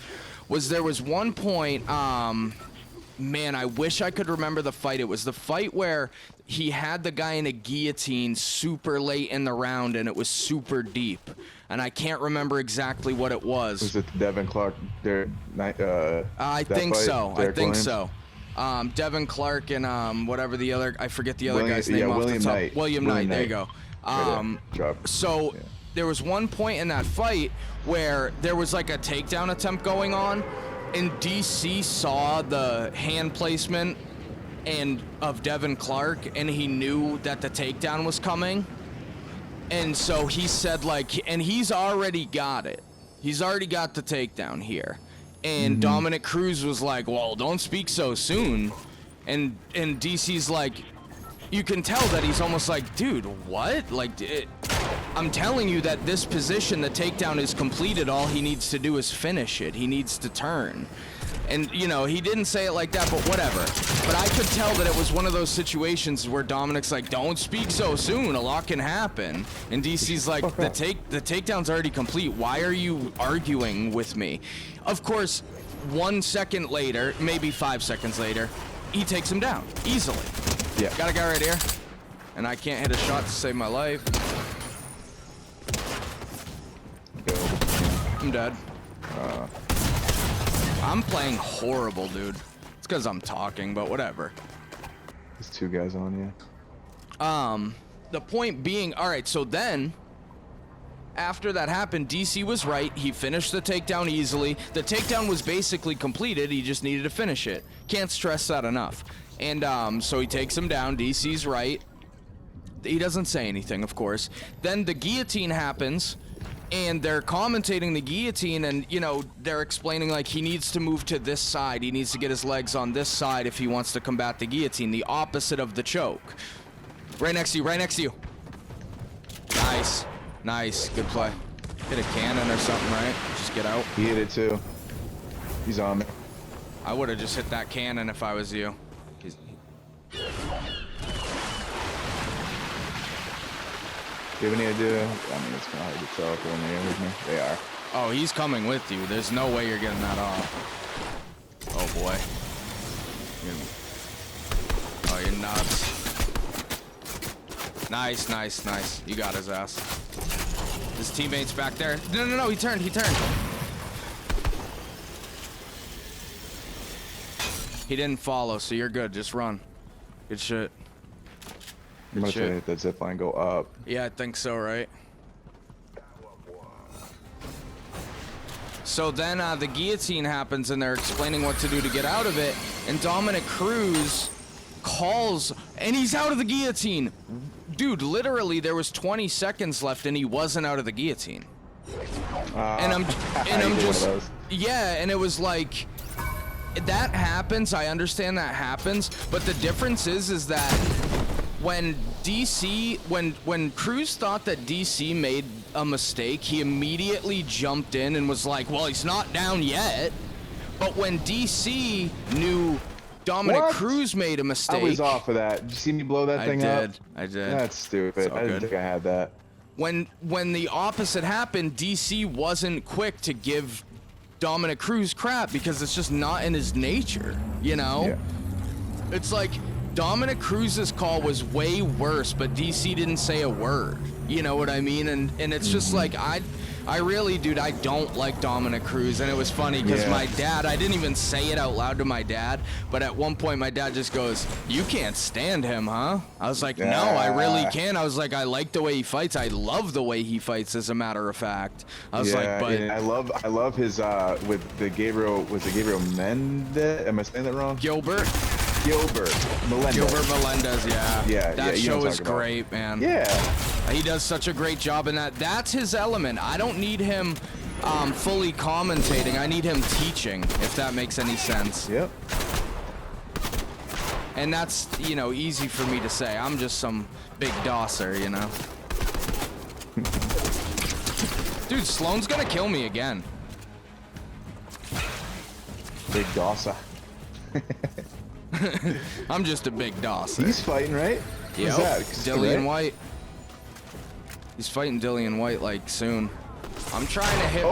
A: Was there was one point, man, I wish I could remember the fight. It was the fight where he had the guy in a guillotine super late in the round, and it was super deep. And I can't remember exactly what it was.
B: Was it Devin Clark?
A: I think so. I think so. Devin Clark and whatever the other, I forget the other guy's name off the top.
B: Knight.
A: William Knight. There you go. So
B: Yeah.
A: there was one point in that fight where there was like a takedown attempt going on, and DC saw the hand placement of Devin Clark, and he knew that the takedown was coming. And so he said, like, and he's already got it. He's already got the takedown here. And Dominic Cruz was like, well, don't speak so soon. And DC's like, you can tell that he's almost like, dude, what? Like, I'm telling you that this position, the takedown is completed. All he needs to do is finish it. He needs to turn. And, you know, he didn't say it like that, but whatever. But I could tell that it was one of those situations where Dominic's like, don't speak so soon, a lot can happen. And DC's like, the takedown's already complete. Why are you arguing with me? Of course, 1 second later, maybe 5 seconds later, he takes him down, easily.
B: Yeah.
A: Got a guy right here, and I can't hit a shot to save my life. I'm dead. I'm playing horrible, dude. It's because I'm talking, but whatever.
B: There's two guys on you.
A: The point being, all right, so then, after that happened, DC was right. He finished the takedown easily. The takedown was basically completed. He just needed to finish it. Can't stress that enough. And so he takes him down. DC's right. He doesn't say anything, of course. Then the guillotine happens, and they're commentating the guillotine, and, you know, they're explaining, like, he needs to move to this side. He needs to get his legs on this side if he wants to combat the guillotine, the opposite of the choke. Right next to you, right next to you. Nice. Nice. Good play. Hit a cannon or something, right? Just get out.
B: He hit it too. He's on me.
A: I would have just hit that cannon if I was you.
B: Do you have any idea? I mean, it's kind of hard to tell if they're in the air with me. They are.
A: Oh, he's coming with you. There's no way you're getting that off. Oh, boy. Oh, you're nuts. Nice, nice, nice. You got his ass. His teammate's back there. No, no, no. He turned. He turned. He didn't follow, so you're good. Just run. Good shit.
B: I'm gonna say that zip line go up.
A: Yeah, I think so, right? So then the guillotine happens, and they're explaining what to do to get out of it. And Dominic Cruz calls, and he's out of the guillotine. Dude, literally, there was 20 seconds left, and he wasn't out of the guillotine. and I'm just, yeah, and it was like, that happens. I understand that happens, but the difference is that when when Cruz thought that DC made a mistake, he immediately jumped in and was like, well, he's not down yet. But when DC knew Dominic Cruz made a mistake,
B: I was off of that. Did you see me blow that thing up?
A: I did.
B: That's stupid. I didn't think I had that.
A: When the opposite happened, DC wasn't quick to give Dominic Cruz crap because it's just not in his nature, you know? Yeah. It's like Dominic Cruz's call was way worse, but DC didn't say a word. You know what I mean? And it's just like, I really, dude, I don't like Dominic Cruz. And it was funny because my dad, I didn't even say it out loud to my dad, but at one point my dad just goes, you can't stand him, huh? I was like, no, I really can't. I was like, I like the way he fights. I love the way he fights, as a matter of fact. I was like, but
B: I love his with the Gabriel, was it Gabriel Mendez? Am I saying that wrong?
A: Gilbert Melendez, yeah. That show is great, man.
B: Yeah.
A: He does such a great job in that. That's his element. I don't need him fully commentating. I need him teaching, if that makes any sense.
B: Yep.
A: And that's, you know, easy for me to say. I'm just some big dosser, you know. Dude, Sloan's gonna kill me again.
B: Big dosser.
A: I'm just a big dosser.
B: He's fighting, right?
A: Yeah, Dillian White. He's fighting Dillian White like soon. I'm trying to hit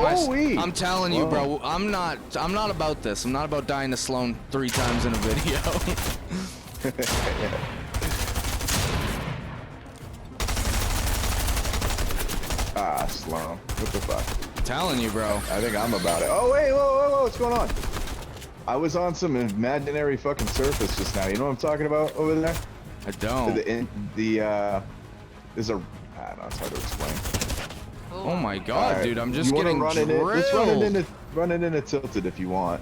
A: I'm telling you, bro. I'm not about this. I'm not about dying to Sloan 3 times in a video. Sloan.
B: What the fuck?
A: I'm telling you, bro.
B: I think I'm about it. Oh wait, whoa, what's going on? I was on some imaginary fucking surface just now. You know what I'm talking about over there?
A: I don't.
B: There's a, I don't know, it's hard to explain.
A: Oh my god, dude, I'm just getting drilled.
B: Let's run it into tilted if you want.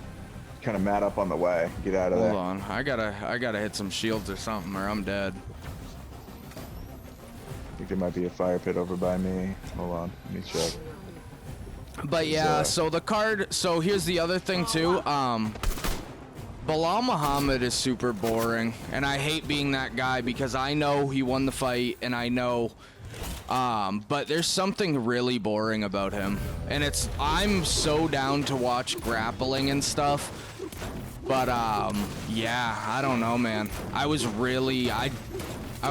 B: Kind of mat up on the way. Get out of there.
A: Hold on, I gotta hit some shields or something, or I'm dead.
B: I think there might be a fire pit over by me. Hold on, let me check.
A: But yeah, so the card, so here's the other thing too. Bilal Muhammad is super boring, and I hate being that guy because I know he won the fight, and I know, but there's something really boring about him, and I'm so down to watch grappling and stuff, but yeah, I don't know, man. I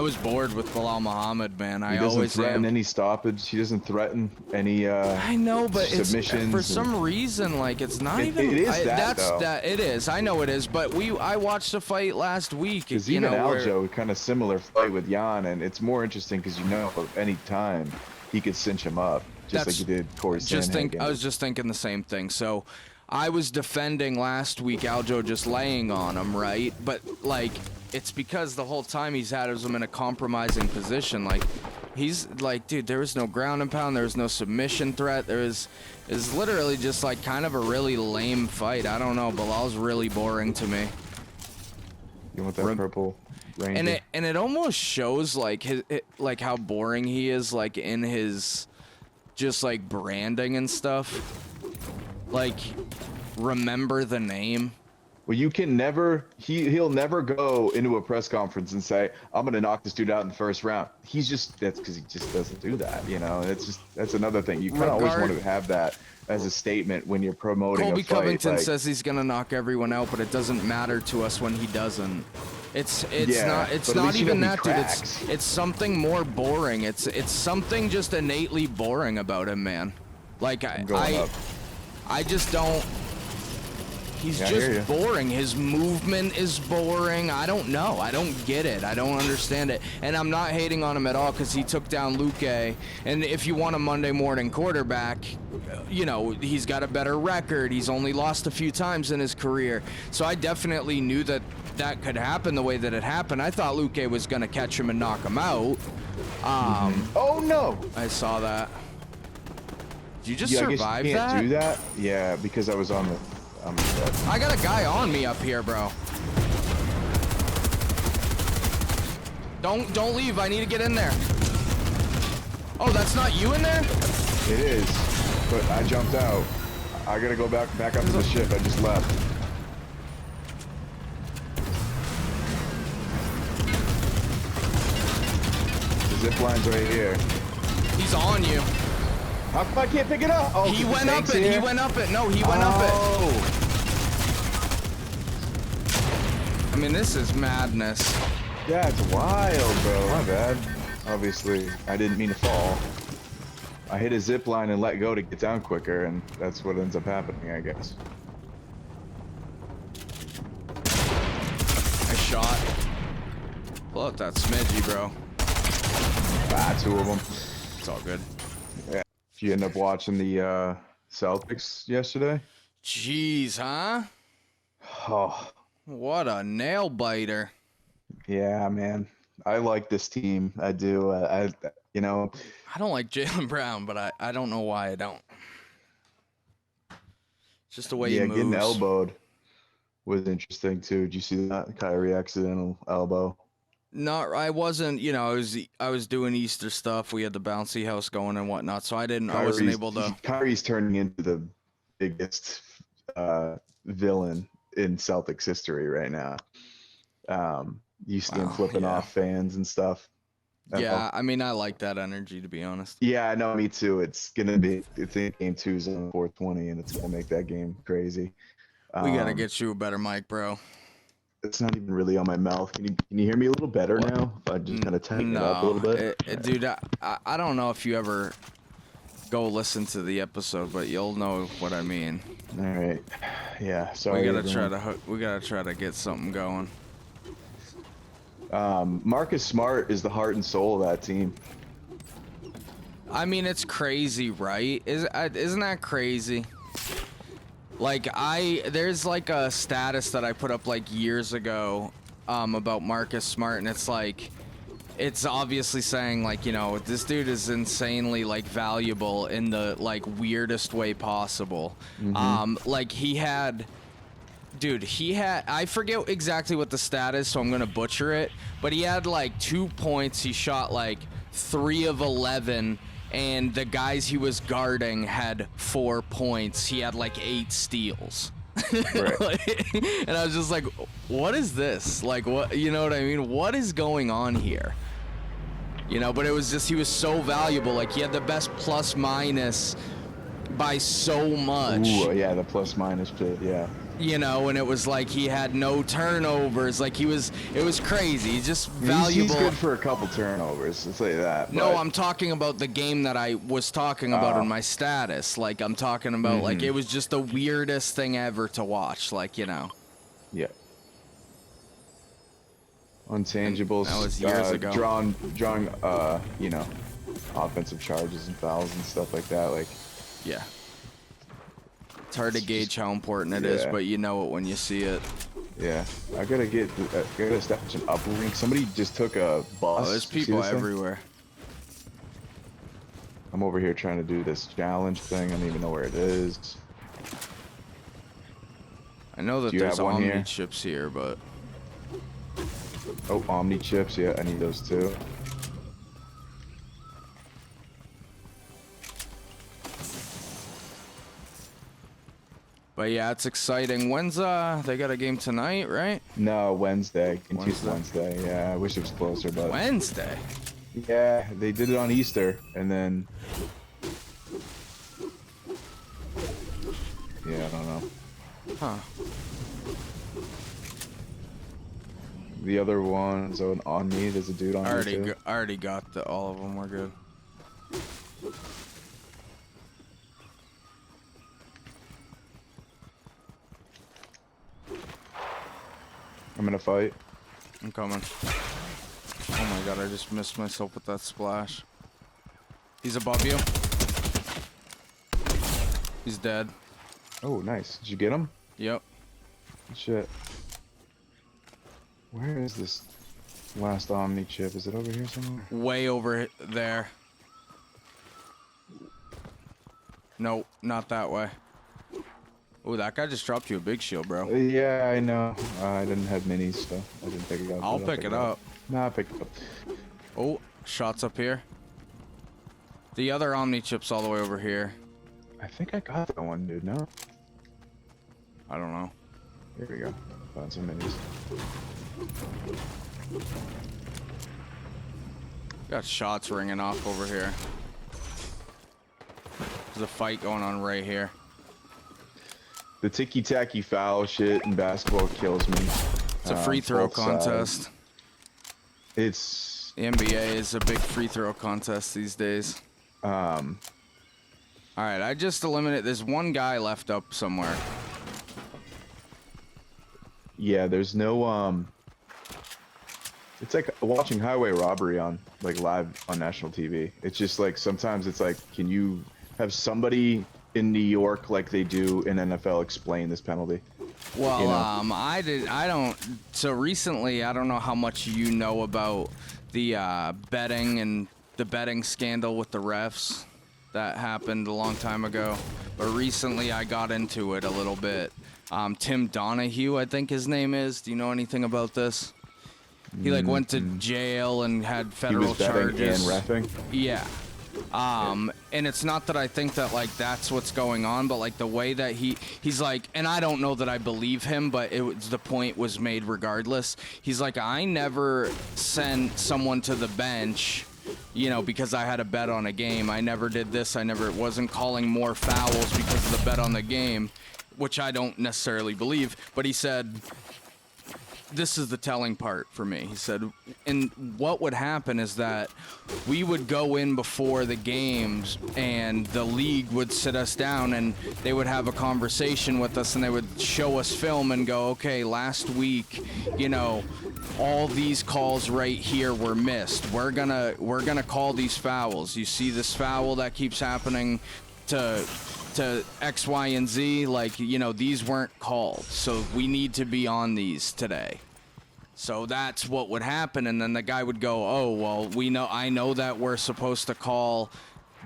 A: was bored with Bilal Muhammad, man.
B: He doesn't threaten any stoppage. He doesn't threaten any
A: I know, but
B: submissions.
A: For some reason, like, it's not even.
B: It is that.
A: It is. I know it is. But I watched a fight last week.
B: Because even Aljo, kind of similar fight with Jan, and it's more interesting because you know any time he could cinch him up, just like he did Corey Sandhagen.
A: I was just thinking the same thing. So I was defending last week Aljo just laying on him, right? But like, it's because the whole time he's had him in a compromising position. Like, he's like, dude, there was no ground and pound, there was no submission threat. It's literally just like kind of a really lame fight. I don't know, Bilal's really boring to me.
B: You want that purple Ranger?
A: And it almost shows like like how boring he is, like in his just like branding and stuff. Like, remember the name.
B: Well, you can never, he'll never go into a press conference and say, I'm going to knock this dude out in the first round. That's because he just doesn't do that, you know? That's another thing. You kind of always want to have that as a statement when you're promoting
A: Colby
B: a fight.
A: Covington says he's going to knock everyone out, but it doesn't matter to us when he doesn't. It's not even that, dude. It's something more boring. It's something just innately boring about him, man. Like, I just don't. He's just boring. His movement is boring. I don't know. I don't get it. I don't understand it. And I'm not hating on him at all because he took down Luque. And if you want a Monday morning quarterback, you know, he's got a better record. He's only lost a few times in his career. So I definitely knew that could happen the way that it happened. I thought Luque was going to catch him and knock him out.
B: Oh, no.
A: I saw that. Did you just survive
B: that? You can't do that? Yeah, because I was on the...
A: I got a guy on me up here, bro. Don't leave. I need to get in there. Oh, that's not you in there?
B: It is. but I jumped out. I gotta go back up to the ship. I just left. The zip line's right here.
A: He's on you.
B: How come I can't pick it up? Oh,
A: He went up it. He went up it. No, he went up it. I mean, this is madness.
B: Yeah, it's wild, bro. My bad. Obviously, I didn't mean to fall. I hit a zip line and let go to get down quicker, and that's what ends up happening, I guess.
A: Nice shot. Pull out that smidgy, bro.
B: Ah, 2 of them.
A: It's all good.
B: Yeah. Did you end up watching the Celtics yesterday?
A: Jeez, huh?
B: Oh.
A: What a nail biter.
B: Yeah, man. I like this team. I do. You know.
A: I don't like Jaylen Brown, but I don't know why I don't. It's just the way he moves.
B: Getting elbowed was interesting too. Did you see that Kyrie accidental elbow?
A: No, I wasn't. You know, I was doing Easter stuff. We had the bouncy house going and whatnot, so I wasn't able to.
B: Kyrie's turning into the biggest villain in Celtics history right now. You see him flipping off fans and stuff.
A: Yeah, I mean, I like that energy, to be honest.
B: Yeah, I know, me too. It's gonna be. I think game 2 is on 420, and it's gonna make that game crazy.
A: We gotta get you a better mic, bro.
B: It's not even really on my mouth. Can you hear me a little better now? If I just kind of tighten it up a little bit.
A: Dude, I don't know if you ever go listen to the episode, but you'll know what I mean.
B: All right. Yeah. Sorry.
A: We gotta try to get something going.
B: Marcus Smart is the heart and soul of that team.
A: I mean, it's crazy, right? Isn't that crazy? Like, there's like a status that I put up like years ago about Marcus Smart, and it's like, it's obviously saying like, you know, this dude is insanely like valuable in the like weirdest way possible. Like he had, I forget exactly what the stat is, so I'm gonna butcher it, but he had like 2 points. He shot like 3 of 11. And the guys he was guarding had 4 points. He had like 8 steals.
B: Right.
A: And I was just like, what is this? Like, what, you know what I mean? What is going on here? You know, but it was just, he was so valuable. Like, he had the best plus minus by so much.
B: Ooh, yeah, the plus minus bit, yeah.
A: You know, and it was like he had no turnovers. Like it was crazy. He's just valuable.
B: He's good for a couple turnovers, let's say that.
A: No, I'm talking about the game that I was talking about in my status. Like I'm talking about like it was just the weirdest thing ever to watch. Like, you know.
B: Yeah. Intangibles.
A: That was years ago.
B: Drawing, you know, offensive charges and fouls and stuff like that. Like.
A: Yeah. It's hard to gauge how important it is, but you know it when you see it.
B: Yeah, I gotta establish an uplink. Somebody just took a bus.
A: Oh, there's people everywhere.
B: I'm over here trying to do this challenge thing. I don't even know where it is.
A: I know that there's Omni chips here, but...
B: Oh, Omni chips. Yeah, I need those too.
A: But yeah, it's exciting. When's they got a game tonight, right?
B: No, Wednesday. Wednesday. Yeah, I wish it was closer, but
A: Wednesday.
B: Yeah, they did it on Easter, and then yeah, I don't know.
A: Huh.
B: The other one's on me. There's a dude on me too.
A: I already got all of them. We're good.
B: I'm gonna fight.
A: I'm coming. Oh my god, I just missed myself with that splash. He's above you. He's dead.
B: Oh, nice. Did you get him?
A: Yep.
B: Shit. Where is this last Omni chip? Is it over here somewhere?
A: Way over there. Nope, not that way. Oh, that guy just dropped you a big shield, bro.
B: Yeah, I know. I didn't have minis, so I didn't pick it up.
A: I'll pick it up.
B: Nah, I'll pick it up.
A: Oh, shots up here. The other Omni chip's all the way over here.
B: I think I got that one, dude. No.
A: I don't know.
B: Here we go. Found some minis.
A: Got shots ringing off over here. There's a fight going on right here.
B: The ticky-tacky foul shit in basketball kills me.
A: It's a free throw contest.
B: It's...
A: The NBA is a big free throw contest these days. All right, I just eliminated... There's one guy left up somewhere.
B: Yeah, there's no... It's like watching highway robbery on, like, live on national TV. It's just like, sometimes it's like, can you have somebody in New York like they do in NFL explain this penalty?
A: Well,
B: you know?
A: I don't. So recently, I don't know how much you know about the betting and the betting scandal with the refs that happened a long time ago. But recently, I got into it a little bit. Tim Donahue, I think his name is. Do you know anything about this? He like went to jail and had federal charges.
B: And reffing?
A: Yeah. And it's not that I think that like that's what's going on, but like the way that he's like, and I don't know that I believe him, but the point was made regardless. He's like, I never sent someone to the bench, you know, because I had a bet on a game. I never did this. Wasn't calling more fouls because of the bet on the game, which I don't necessarily believe. But he said, this is the telling part for me. He said, and what would happen is that we would go in before the games and the league would sit us down and they would have a conversation with us and they would show us film and go, okay, last week, you know, all these calls right here were missed. We're gonna call these fouls. You see this foul that keeps happening to X, Y, and Z, like, you know, these weren't called, so we need to be on these today. So that's what would happen, and then the guy would go, oh, well, I know that we're supposed to call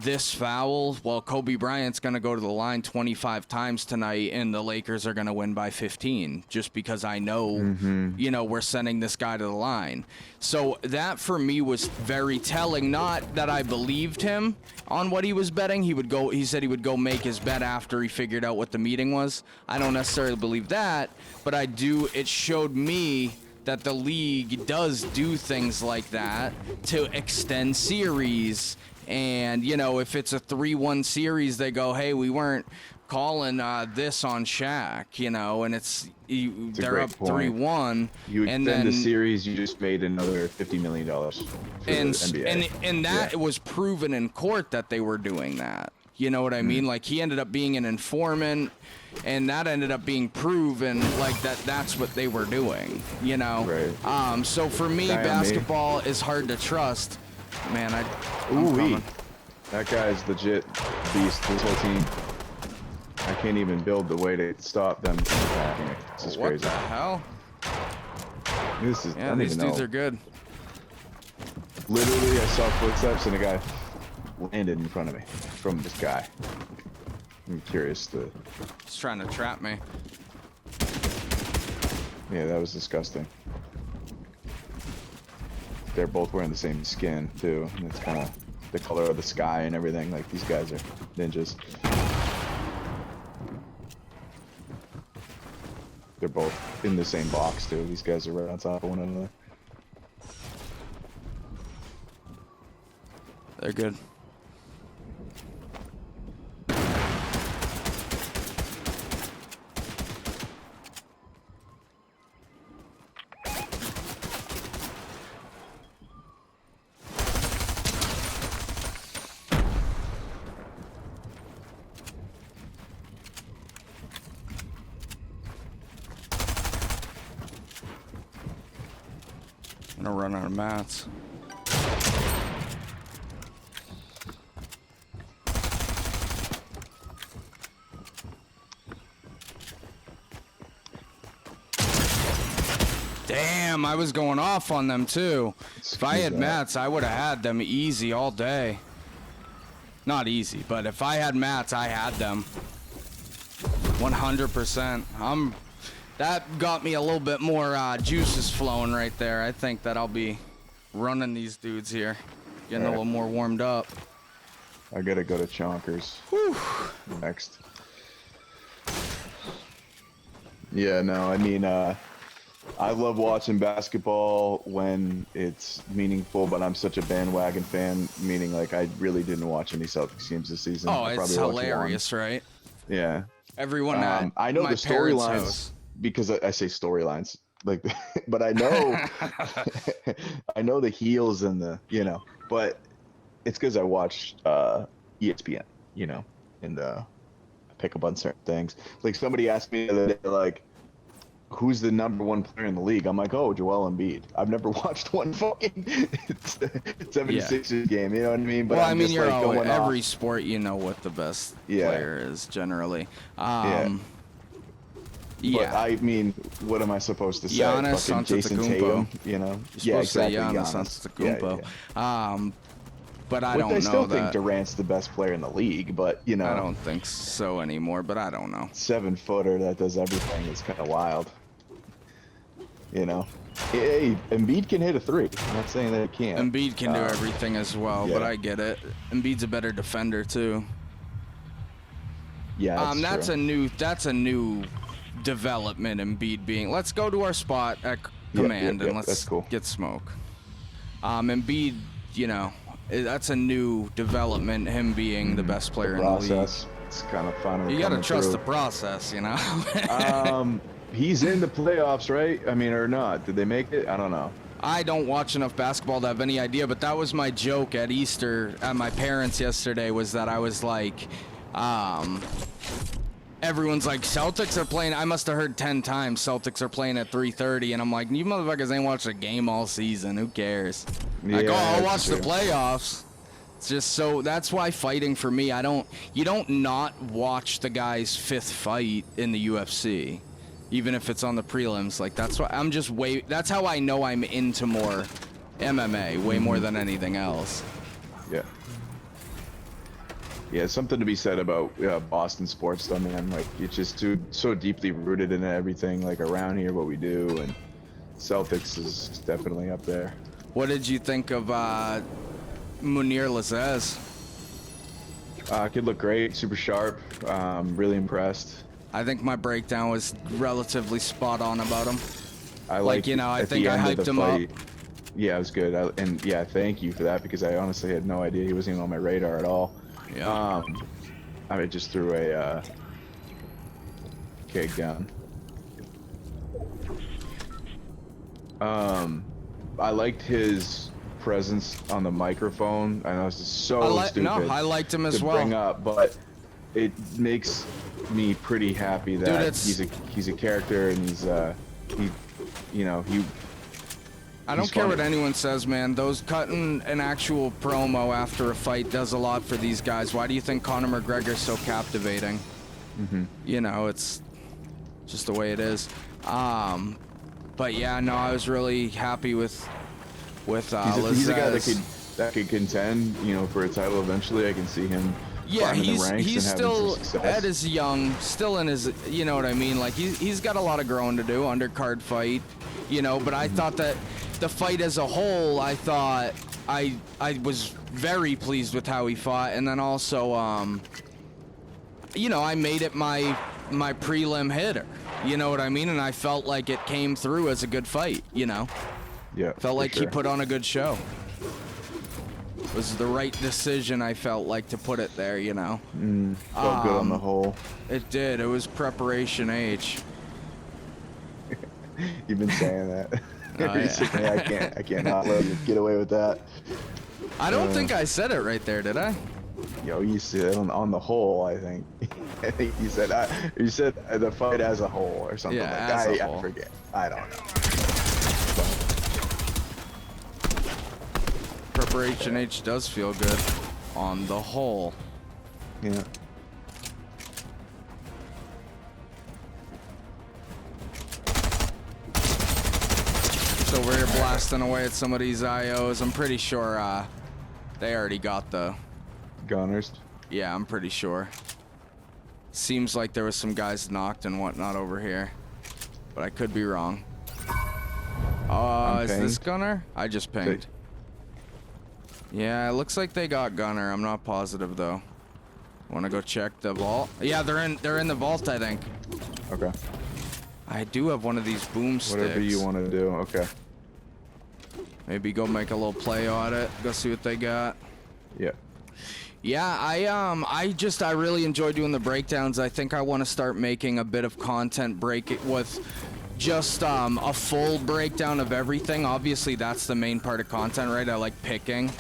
A: this foul. Well, Kobe Bryant's going to go to the line 25 times tonight, and the Lakers are going to win by 15, just because I know, you know, we're sending this guy to the line. So that, for me, was very telling. Not that I believed him on what he was betting. He said he would go make his bet after he figured out what the meeting was. I don't necessarily believe that, but it showed me that the league does do things like that to extend series. And, you know, if it's a 3-1 series, they go, hey, we weren't calling this on Shaq, you know, and they're up 3-1.
B: You extend the series, you just made another $50 million for the NBA.
A: And that was proven in court that they were doing that. You know what I mean? Like, he ended up being an informant, and that ended up being proven, like, that's what they were doing, you know?
B: Right.
A: So for me, basketball is hard to trust. Man,
B: that guy's legit beast. This whole team, I can't even build the way to stop them from attacking me. This is crazy.
A: What the hell?
B: Yeah,
A: these dudes are good.
B: Literally, I saw footsteps and a guy landed in front of me from this guy. I'm curious to...
A: He's trying to trap me.
B: Yeah, that was disgusting. They're both wearing the same skin too, and it's kind of the color of the sky and everything. Like, these guys are ninjas. They're both in the same box too. These guys are right on top of one another.
A: They're good. I'm gonna run out of mats. Damn, I was going off on them too. If I had mats, I would have had them easy all day. Not easy, but if I had mats, I had them. 100%. That got me a little bit more juices flowing right there. I think that I'll be running these dudes here, getting a little more warmed up.
B: I gotta go to Chonkers
A: Whew.
B: next. Yeah, no, I mean, I love watching basketball when it's meaningful, but I'm such a bandwagon fan, meaning like I really didn't watch any Celtics games this season.
A: Oh,
B: I
A: it's
B: probably watched
A: hilarious, right?
B: one. Yeah.
A: Everyone at
B: I know
A: my
B: the
A: parents'
B: storylines
A: house.
B: because I say storylines like, but I know, I know the heels and the, but it's because I watch ESPN, and I pick up on certain things. Like somebody asked me the other day, like, who's the #1 player in the league? I'm like, oh, Joel Embiid. I've never watched one fucking 76ers game, you know what I mean? But
A: Well,
B: I'm
A: I mean,
B: just
A: you're
B: like going
A: every
B: off.
A: sport, you know what the best
B: Yeah.
A: player is generally.
B: Yeah. But
A: Yeah.
B: I mean, what am I supposed to say?
A: Giannis
B: Fucking Jason
A: Antetokounmpo.
B: Tatum, you know?
A: You're
B: Yeah,
A: supposed to say
B: exactly.
A: Giannis Antetokounmpo.
B: Yeah.
A: But I
B: Which
A: don't
B: I
A: know
B: still think
A: that.
B: Durant's the best player in the league, but
A: I don't think so anymore, but I don't know.
B: 7-footer that does everything is kind of wild. Hey, Embiid can hit a three. I'm not saying that he can't.
A: Embiid can do everything as well, but
B: yeah.
A: I get it. Embiid's a better defender too.
B: Yeah,
A: that's
B: true.
A: That's a new development. Embiid being. Let's go to our spot at command and let's
B: cool.
A: get smoke. Embiid, that's a new development. Him being the best player in the league.
B: It's kind of fun.
A: You gotta trust the process,
B: He's in the playoffs, right? I mean, or not? Did they make it? I don't know.
A: I don't watch enough basketball to have any idea, but that was my joke at Easter at my parents yesterday, was that I was like, everyone's like, Celtics are playing. I must have heard 10 times Celtics are playing at 3:30, and I'm like, you motherfuckers ain't watched a game all season. Who cares? Like, I'll watch the playoffs. It's just so that's why fighting for me, you don't not watch the guy's 5th fight in the UFC. Even if it's on the prelims, like that's why that's how I know I'm into more MMA, way more than anything else.
B: Yeah. Yeah, something to be said about Boston sports, though, man. Like, it's just so deeply rooted in everything, like around here, what we do, and Celtics is definitely up there.
A: What did you think of Munir Lazez?
B: Kid looked great, super sharp, really impressed.
A: I think my breakdown was relatively spot on about him.
B: I
A: think I hyped him up.
B: Yeah, it was good. And thank you for that, because I honestly had no idea he wasn't even on my radar at all.
A: Yeah.
B: I just threw a keg down. I liked his presence on the microphone. I know this is so stupid.
A: No, I liked him as well.
B: Bring up, but it makes me pretty happy that he's a character, and he's
A: I don't care what anyone says, man. Those cutting an actual promo after a fight does a lot for these guys. Why do you think Conor McGregor's so captivating? It's just the way it is. But yeah, no, I was really happy with
B: he's a guy that could contend, for a title eventually. I can see him.
A: Yeah, he's still
B: Ed
A: is young, still in his, you know what I mean? Like he's got a lot of growing to do, undercard fight, but I thought that the fight as a whole, I thought I was very pleased with how he fought, and then also I made it my prelim hitter. You know what I mean? And I felt like it came through as a good fight,
B: Yeah.
A: Felt like he put on a good show. It was the right decision, I felt like, to put it there,
B: Felt good on the whole.
A: It did. It was preparation H.
B: You've been saying that. Recently.
A: Yeah.
B: I can't not let you get away with that.
A: I don't think I said it right there, did I?
B: You said on the whole, I think. I think you said the fight as a whole or something like that. I forget. I don't know.
A: Preparation H does feel good on the whole.
B: Yeah.
A: So we're blasting away at some of these IOs. I'm pretty sure they already got the
B: Gunners.
A: Yeah, I'm pretty sure. Seems like there was some guys knocked and whatnot over here, but I could be wrong. Is this Gunner? I just pinged. Yeah, it looks like they got Gunner. I'm not positive though. Want to go check the vault? Yeah, they're in the vault, I think.
B: Okay.
A: I do have one of these boom sticks.
B: Whatever you want to do. Okay.
A: Maybe go make a little play on it. Go see what they got.
B: Yeah.
A: Yeah, I really enjoy doing the breakdowns. I think I want to start making a bit of content with just a full breakdown of everything. Obviously, that's the main part of content, right? I like picking.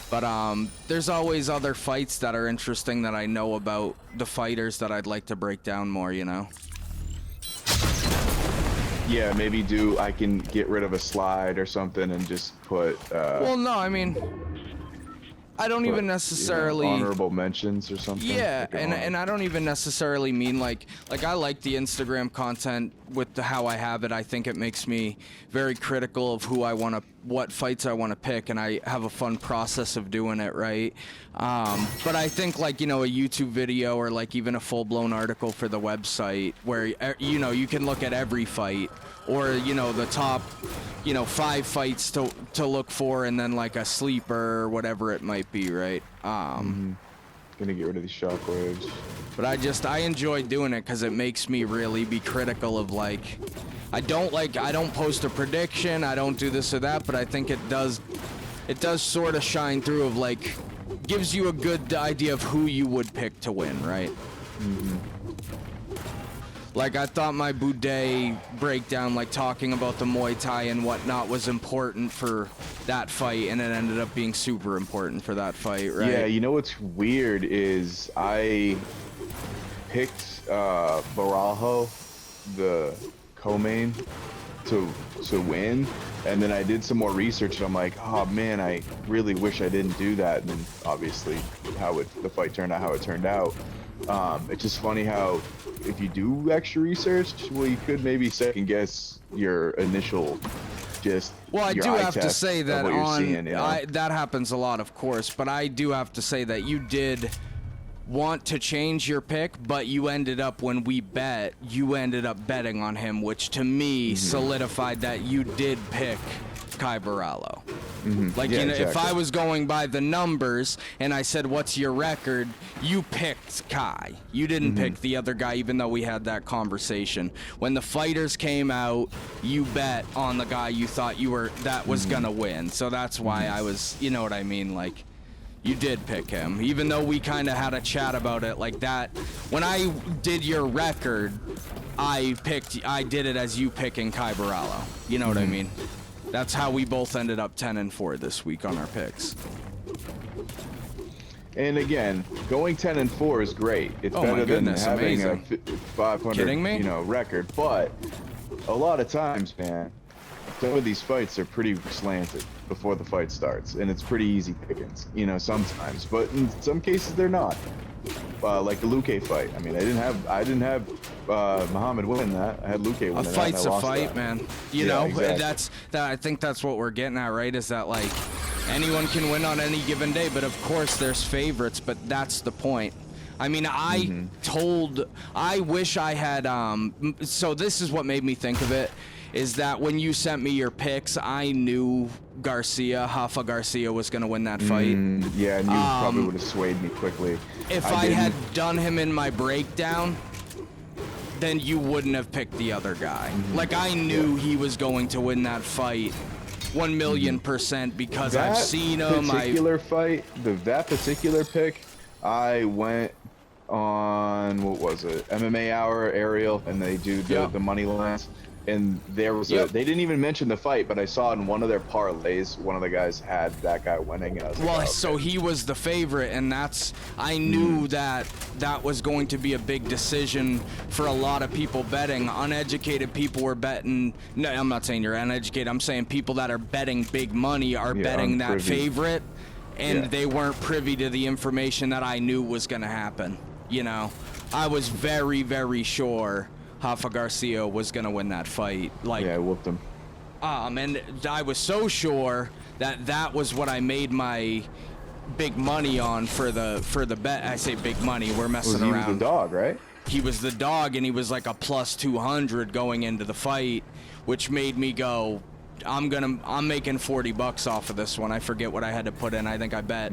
A: But there's always other fights that are interesting that I know about the fighters that I'd like to break down more, you know?
B: Yeah, maybe I can get rid of a slide or something and just put
A: well, no, I mean, I don't even necessarily
B: honorable mentions or something.
A: Yeah,
B: like
A: and I don't even necessarily mean like I like the Instagram content with how I have it. I think it makes me very critical of what fights I want to pick, and I have a fun process of doing it, right? But I think like, you know, a YouTube video or like even a full-blown article for the website where, you know, you can look at every fight, or, you know, the top, you know, 5 fights to look for, and then like a sleeper or whatever it might be, right?
B: Gonna get rid of these shockwaves.
A: But I enjoy doing it because it makes me really be critical of like, I don't post a prediction, I don't do this or that, but I think it does sort of shine through of like, gives you a good idea of who you would pick to win, right? Like, I thought my Boudet breakdown, like talking about the Muay Thai and whatnot, was important for that fight, and it ended up being super important for that fight, right?
B: Yeah, you know what's weird is I picked Barajo, the co-main, to win, and then I did some more research, and I'm like, oh man, I really wish I didn't do that. And then obviously the fight turned out how it turned out. It's just funny how if you do extra research, well, you could maybe second guess your initial
A: well, I do have to say that
B: that
A: happens a lot, of course, but I do have to say that you did want to change your pick, but you ended up betting on him, which to me solidified that you did pick Kai Barallo. Like,
B: yeah,
A: you know,
B: exactly.
A: if I was going by the numbers and I said, what's your record? You picked Kai. You didn't pick the other guy, even though we had that conversation. When the fighters came out, you bet on the guy you thought that was gonna win. So that's why I was, you know what I mean? Like, you did pick him, even though we kind of had a chat about it like that. When I did your record, I did it as you picking Kai Barallo. You know what I mean? That's how we both ended up 10-4 this week on our picks.
B: And again, going 10-4 is great. It's better than having a 500 record. But a lot of times, man, some of these fights are pretty slanted before the fight starts, and it's pretty easy pickings, you know, sometimes. But in some cases, they're not. Like the Luque fight. I mean, I didn't have Muhammad win that. I had Luque win that.
A: A fight's a fight, man. You know,
B: exactly.
A: I think that's what we're getting at, right? Is that like anyone can win on any given day, but of course there's favorites, but that's the point. I mean, I wish I had, so this is what made me think of it, is that when you sent me your picks, I knew Rafa Garcia was going to win that fight.
B: Yeah, and you probably would have swayed me quickly.
A: If I had done him in my breakdown, then you wouldn't have picked the other guy. Like, I knew he was going to win that fight 1,000,000% because I've seen him.
B: That particular pick, I went on, what was it, MMA Hour, Ariel, and they do the money lines. And there was they didn't even mention the fight, but I saw in one of their parlays, one of the guys had that guy winning, and I was like, okay.
A: So he was the favorite, and I knew that was going to be a big decision for a lot of people betting. Uneducated people were betting. No, I'm not saying you're uneducated. I'm saying people that are betting big money are betting that favorite, and they weren't privy to the information that I knew was going to happen. You know, I was very, very sure Rafa Garcia was gonna win that fight. Like,
B: yeah, I whooped him.
A: And I was so sure that was what I made my big money on for the bet. I say big money. We're messing around.
B: He was the dog, right?
A: He was the dog, and he was like a plus 200 going into the fight, which made me go, I'm making 40 bucks off of this one. I forget what I had to put in. I think I bet,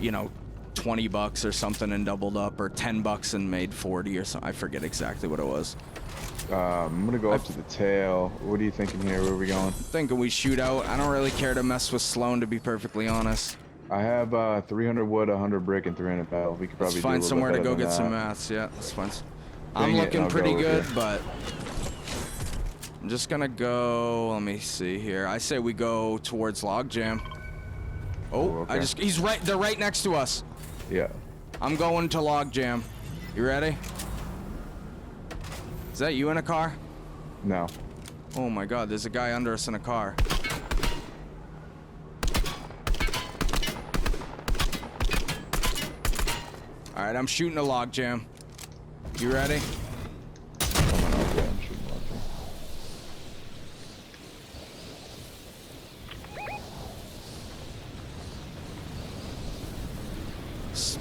A: you know, 20 bucks or something and doubled up, or 10 bucks and made 40 or something. I forget exactly what it was.
B: I'm gonna go up to the tail. What are you thinking here? Where are we going?
A: Thinking we shoot out. I don't really care to mess with Sloan, to be perfectly honest.
B: I have 300 wood, 100 brick, and 300 metal. We could probably
A: Let's find
B: do a
A: somewhere to
B: little
A: go
B: bit
A: get
B: better
A: some
B: than
A: mats. Yeah, that's fine.
B: Dang
A: I'm
B: it,
A: looking
B: I'll
A: pretty
B: go
A: good,
B: with you.
A: but I'm just gonna go. Let me see here. I say we go towards Logjam. Oh,
B: okay.
A: he's right. They're right next to us.
B: Yeah.
A: I'm going to Logjam. You ready? Is that you in a car?
B: No.
A: Oh my God, there's a guy under us in a car. All right, I'm shooting a Logjam. You ready?
B: Okay, I'm shooting logjam.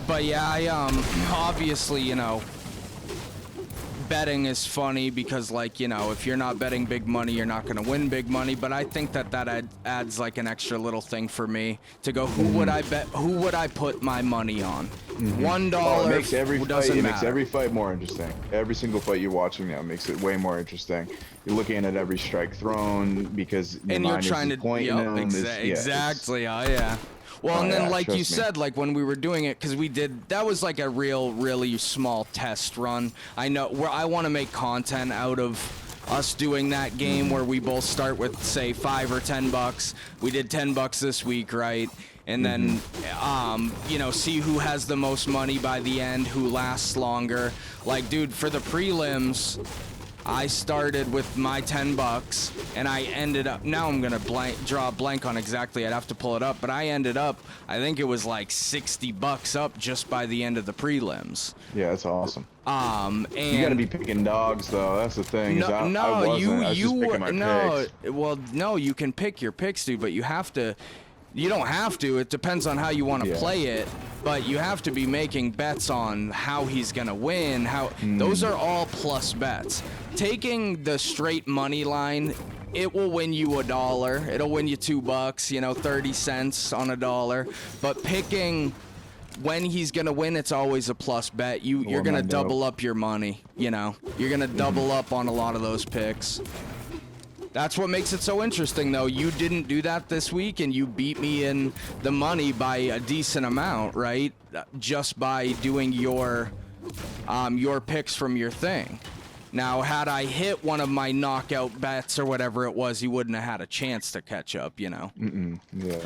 A: But yeah, I obviously, you know, betting is funny because, like, you know, if you're not betting big money, you're not gonna win big money. But I think that adds like an extra little thing for me to go. Who would I bet? Who would I put my money on? $1
B: Oh, it makes every
A: doesn't
B: fight. It
A: matter.
B: makes every fight more interesting. Every single fight you're watching now makes it way more interesting. You're looking at every strike thrown because your
A: And you're
B: mind
A: trying
B: is
A: to
B: pointing them.
A: exactly. Oh yeah. Well,
B: Oh,
A: and then
B: yeah,
A: like you
B: trust me.
A: said, like when we were doing it, because we did, that was like a really small test run. I know where I want to make content out of us doing that game where we both start with say 5 or 10 bucks. We did 10 bucks this week, right? And then, you know, see who has the most money by the end, who lasts longer. Like, dude, for the prelims, I started with my 10 bucks and I ended up, now I'm gonna draw a blank on exactly, I'd have to pull it up, but I ended up, I think it was like 60 bucks up just by the end of the prelims.
B: Yeah, that's awesome.
A: And
B: You gotta be picking dogs though. That's the thing.
A: no,
B: I wasn't. I was just picking my picks.
A: well, no, you can pick your picks, dude, but you have to. You don't have to. It depends on how you want to play it, but you have to be making bets on how he's gonna win. How those are all plus bets. Taking the straight money line, it will win you $1. It'll win you $2. You know, 30 cents on $1. But picking when he's gonna win, it's always a plus bet. You're gonna double up your money. You know, you're gonna double up on a lot of those picks. That's what makes it so interesting, though. You didn't do that this week, and you beat me in the money by a decent amount, right? Just by doing your picks from your thing. Now, had I hit one of my knockout bets or whatever it was, you wouldn't have had a chance to catch up, you know?
B: Yeah.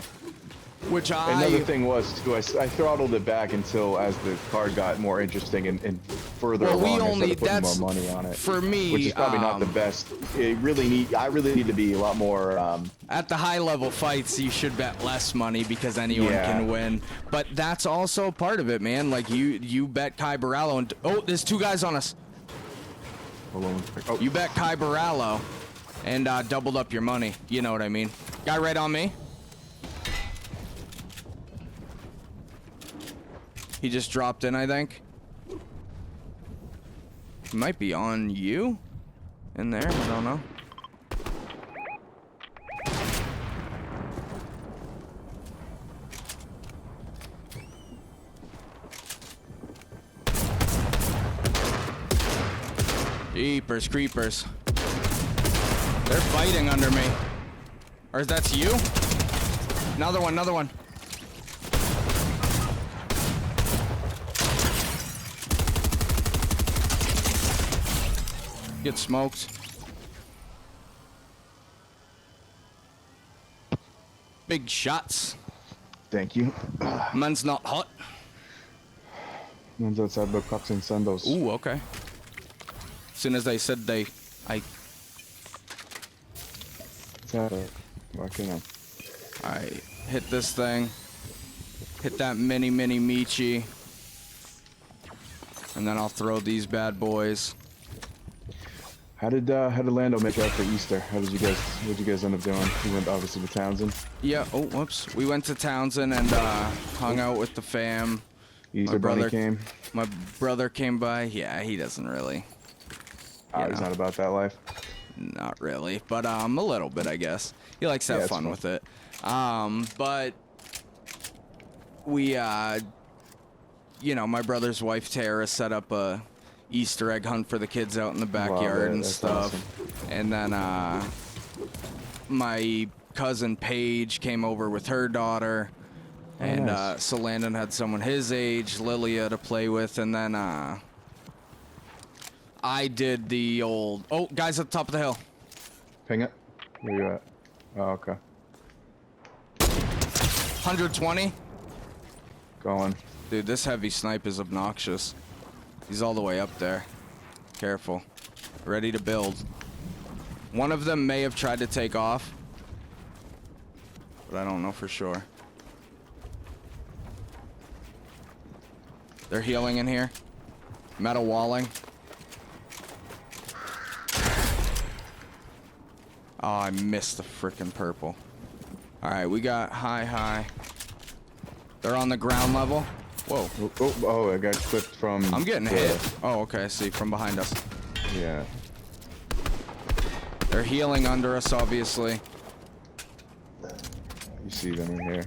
A: Which
B: Another thing was too, I throttled it back until as the card got more interesting and further
A: Well,
B: along, I started putting
A: that's
B: more money on it.
A: for me.
B: Which is probably not the best. I really need to be a lot more.
A: At the high level fights, you should bet less money because anyone can win. But that's also part of it, man. Like you bet Kai Barallo, and oh, there's 2 guys on us.
B: Oh,
A: You bet Kai Barallo and doubled up your money. You know what I mean? Guy right on me. He just dropped in, I think. He might be on you in there. I don't know. Jeepers creepers. They're fighting under me. Or that's you? Another one, another one. Get smoked. Big shots.
B: thank you.
A: Man's not hot.
B: One's outside by Cox and Sandos.
A: Ooh, okay. As soon as they said I
B: Walking in.
A: Alright, hit this thing. Hit that mini Michi. And then I'll throw these bad boys.
B: How did Lando make out for Easter? What did you guys end up doing? You went obviously to Townsend.
A: Yeah, oh whoops. We went to Townsend and hung out with the fam.
B: Easter Bunny came.
A: My brother came by. Yeah, he doesn't really.
B: He's not about that life.
A: Not really, but a little bit, I guess. He likes to have fun with it. But we, you know, my brother's wife Tara set up a Easter egg hunt for the kids out in the backyard and stuff. Awesome. And then my cousin Paige came over with her daughter, and nice. So Landon had someone his age, Lilia, to play with, and then I did the old... Oh, guys at the top of the hill.
B: Ping it. Where you at? Oh, okay.
A: 120.
B: Going.
A: Dude, this heavy snipe is obnoxious. He's all the way up there. Careful. Ready to build. One of them may have tried to take off, but I don't know for sure. They're healing in here. Metal walling. Oh, I missed the frickin' purple. Alright, we got high. They're on the ground level. Whoa.
B: Oh, I got clipped from...
A: I'm getting hit. Oh, okay, I see. From behind us.
B: Yeah.
A: They're healing under us, obviously.
B: You see them in here.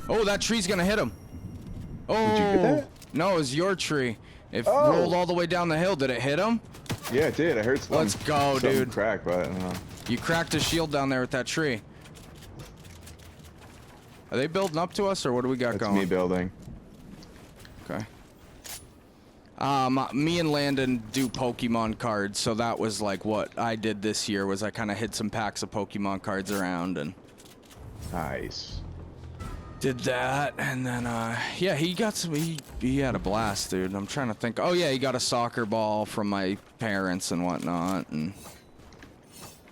A: Oh, that tree's gonna hit him. Oh.
B: Did you get that?
A: No, it was your tree. It rolled all the way down the hill. Did it hit him?
B: Yeah, it did. I heard something.
A: Let's go, dude.
B: Crack, but I don't know.
A: You cracked a shield down there with that tree. Are they building up to us, or what do we got going?
B: That's me building.
A: Okay. Me and Landon do Pokemon cards, so that was like what I did this year. Was I kind of hid some packs of Pokemon cards around and
B: nice.
A: Did that, and then yeah, he got some. He had a blast, dude. I'm trying to think. Oh yeah, he got a soccer ball from my parents and whatnot, and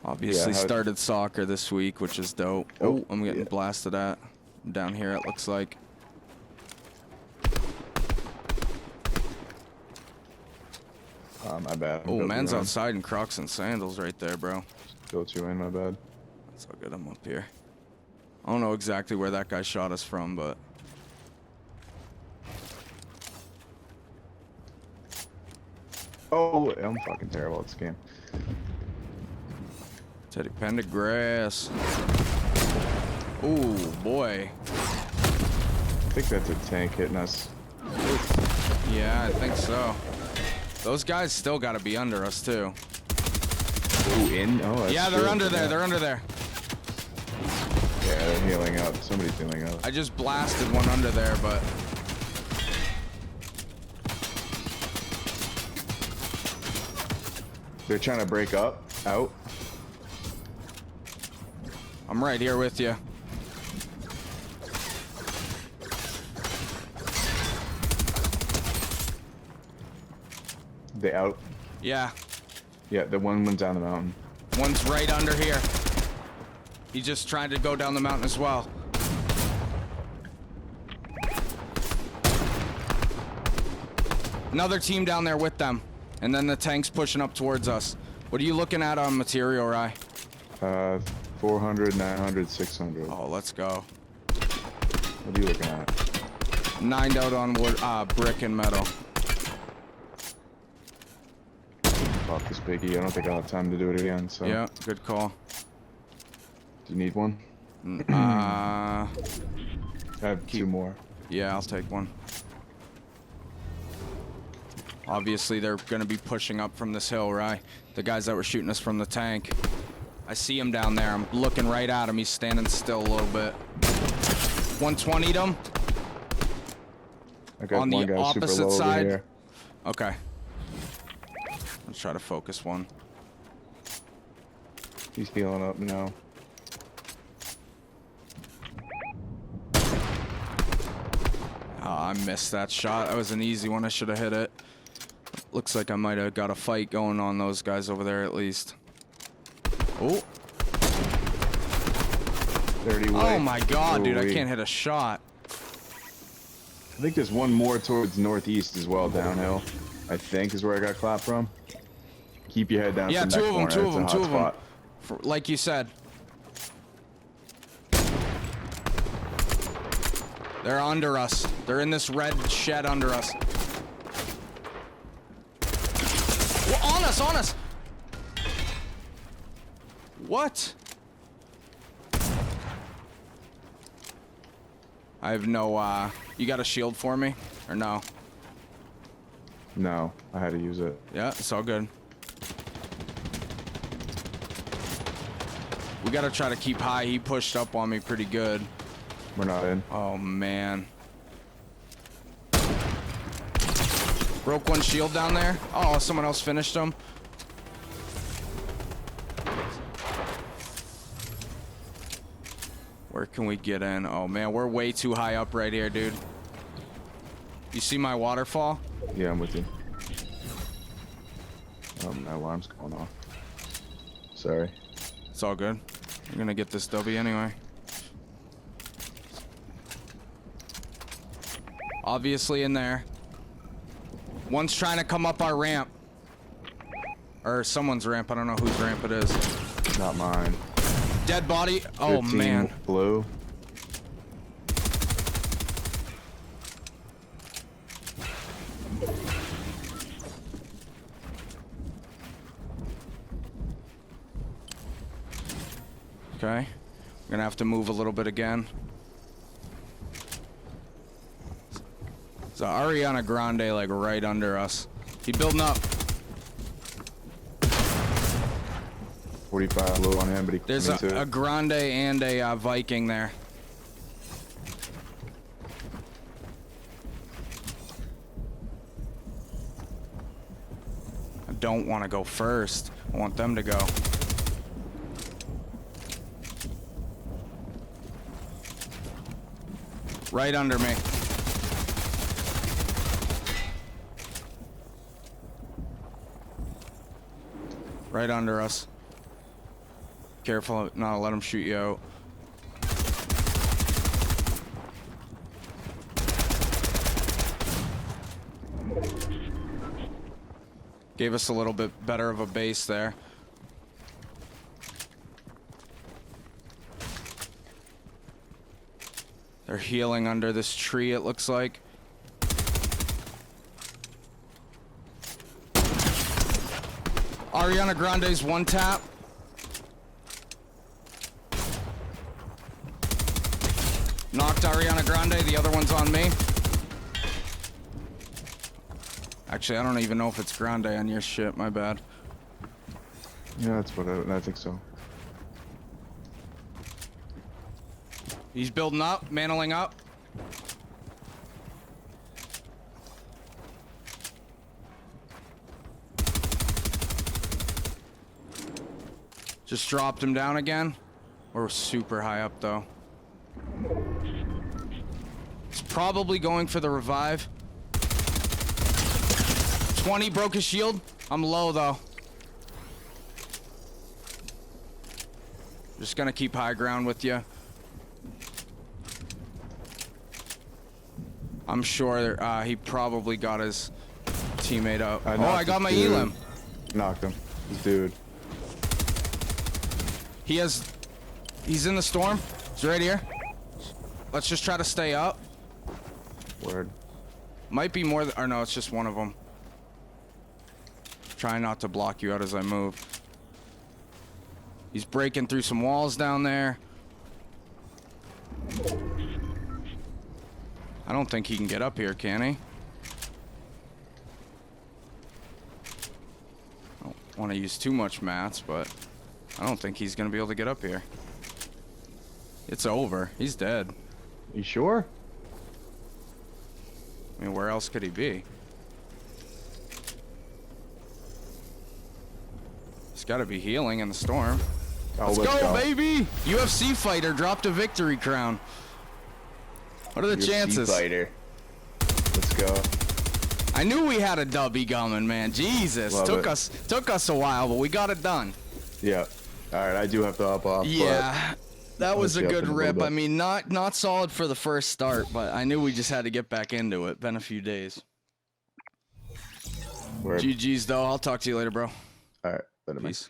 A: obviously started soccer this week, which is dope. Oh, I'm getting blasted at down here. It looks like.
B: My bad.
A: Oh, man's outside in Crocs and sandals right there, bro.
B: Built you in, my bad.
A: That's all good. I'm up here. I don't know exactly where that guy shot us from, but...
B: Oh, I'm fucking terrible at this game.
A: Teddy Pendergrass. Ooh, boy.
B: I think that's a tank hitting us.
A: Yeah, I think so. Those guys still gotta be under us, too.
B: Ooh, in? Oh, that's
A: yeah, they're under there. They're under there.
B: Yeah, they're healing up. Somebody's healing up.
A: I just blasted one under there, but...
B: They're trying to break up. Out.
A: I'm right here with you.
B: They out?
A: Yeah.
B: Yeah, the one went down the mountain.
A: One's right under here. He just tried to go down the mountain as well. Another team down there with them. And then the tank's pushing up towards us. What are you looking at on material, Rye?
B: 400, 900, 600.
A: Oh, let's go.
B: What are you looking at?
A: 9'd out on wood, brick and metal.
B: Fuck this biggie. I don't think I'll have time to do it again, so.
A: Yeah, good call.
B: Do you need one? I have 2 more.
A: Yeah, I'll take one. Obviously, they're gonna be pushing up from this hill, right? The guys that were shooting us from the tank. I see him down there. I'm looking right at him. He's standing still a little bit. 120'd him.
B: I got
A: on
B: one
A: the
B: guy
A: opposite
B: super low
A: side.
B: over here.
A: Okay. Let's try to focus one.
B: He's healing up now.
A: Oh, I missed that shot. That was an easy one. I should have hit it. Looks like I might have got a fight going on those guys over there at least. Oh.
B: 30 away.
A: Oh my god, dude. I can't hit a shot.
B: I think there's one more towards northeast as well, downhill. I think is where I got clapped from. Keep your head down.
A: Yeah,
B: from
A: two
B: that
A: of them,
B: corner.
A: two of them. Like you said. They're under us. They're in this red shed under us. Well, on us, on us! What? I have no, you got a shield for me? Or no?
B: No, I had to use it.
A: Yeah, it's all good. We gotta try to keep high. He pushed up on me pretty good.
B: We're not in.
A: Oh, man. Broke one shield down there. Oh, someone else finished him. Where can we get in? Oh, man, we're way too high up right here, dude. You see my waterfall?
B: Yeah, I'm with you. Oh, my alarm's going off. Sorry.
A: It's all good. We're gonna get this W anyway. Obviously in there. One's trying to come up our ramp. Or someone's ramp. I don't know whose ramp it is.
B: Not mine.
A: Dead body. Oh, man.
B: Blue.
A: Okay. We're gonna have to move a little bit again. So Ariana Grande like right under us. He building up.
B: 45 low on him, but he
A: There's a Grande and a Viking there. I don't want to go first. I want them to go. Right under me. Right under us. Careful not to let him shoot you out. Gave us a little bit better of a base there. They're healing under this tree, it looks like. Ariana Grande's one tap. Knocked Ariana Grande, the other one's on me. Actually, I don't even know if it's Grande on your shit, my bad.
B: Yeah, that's what I think so.
A: He's building up, mantling up. Just dropped him down again. We're super high up though. He's probably going for the revive. 20, broke his shield. I'm low though. Just gonna keep high ground with you. I'm sure he probably got his teammate up. Oh, I got my Elim.
B: Knocked him. This dude.
A: He's in the storm. He's right here. Let's just try to stay up.
B: Word.
A: Might be more, or no, it's just one of them. Try not to block you out as I move. He's breaking through some walls down there. I don't think he can get up here, can he? I don't want to use too much mats, but I don't think he's going to be able to get up here. It's over. He's dead.
B: You sure?
A: I mean, where else could he be? He's got to be healing in the storm.
B: Oh,
A: let's go, baby! UFC fighter dropped a victory crown. What are the chances?
B: Fighter. Let's go.
A: I knew we had a dubby coming, man. Jesus, took us a while, but we got it done.
B: Yeah. All right, I do have to hop off.
A: Yeah, that was a good rip.
B: I
A: I mean, not solid for the first start, but I knew we just had to get back into it. Been a few days.
B: Word.
A: GG's though. I'll talk to you later, bro.
B: All right, later, man.
A: Peace.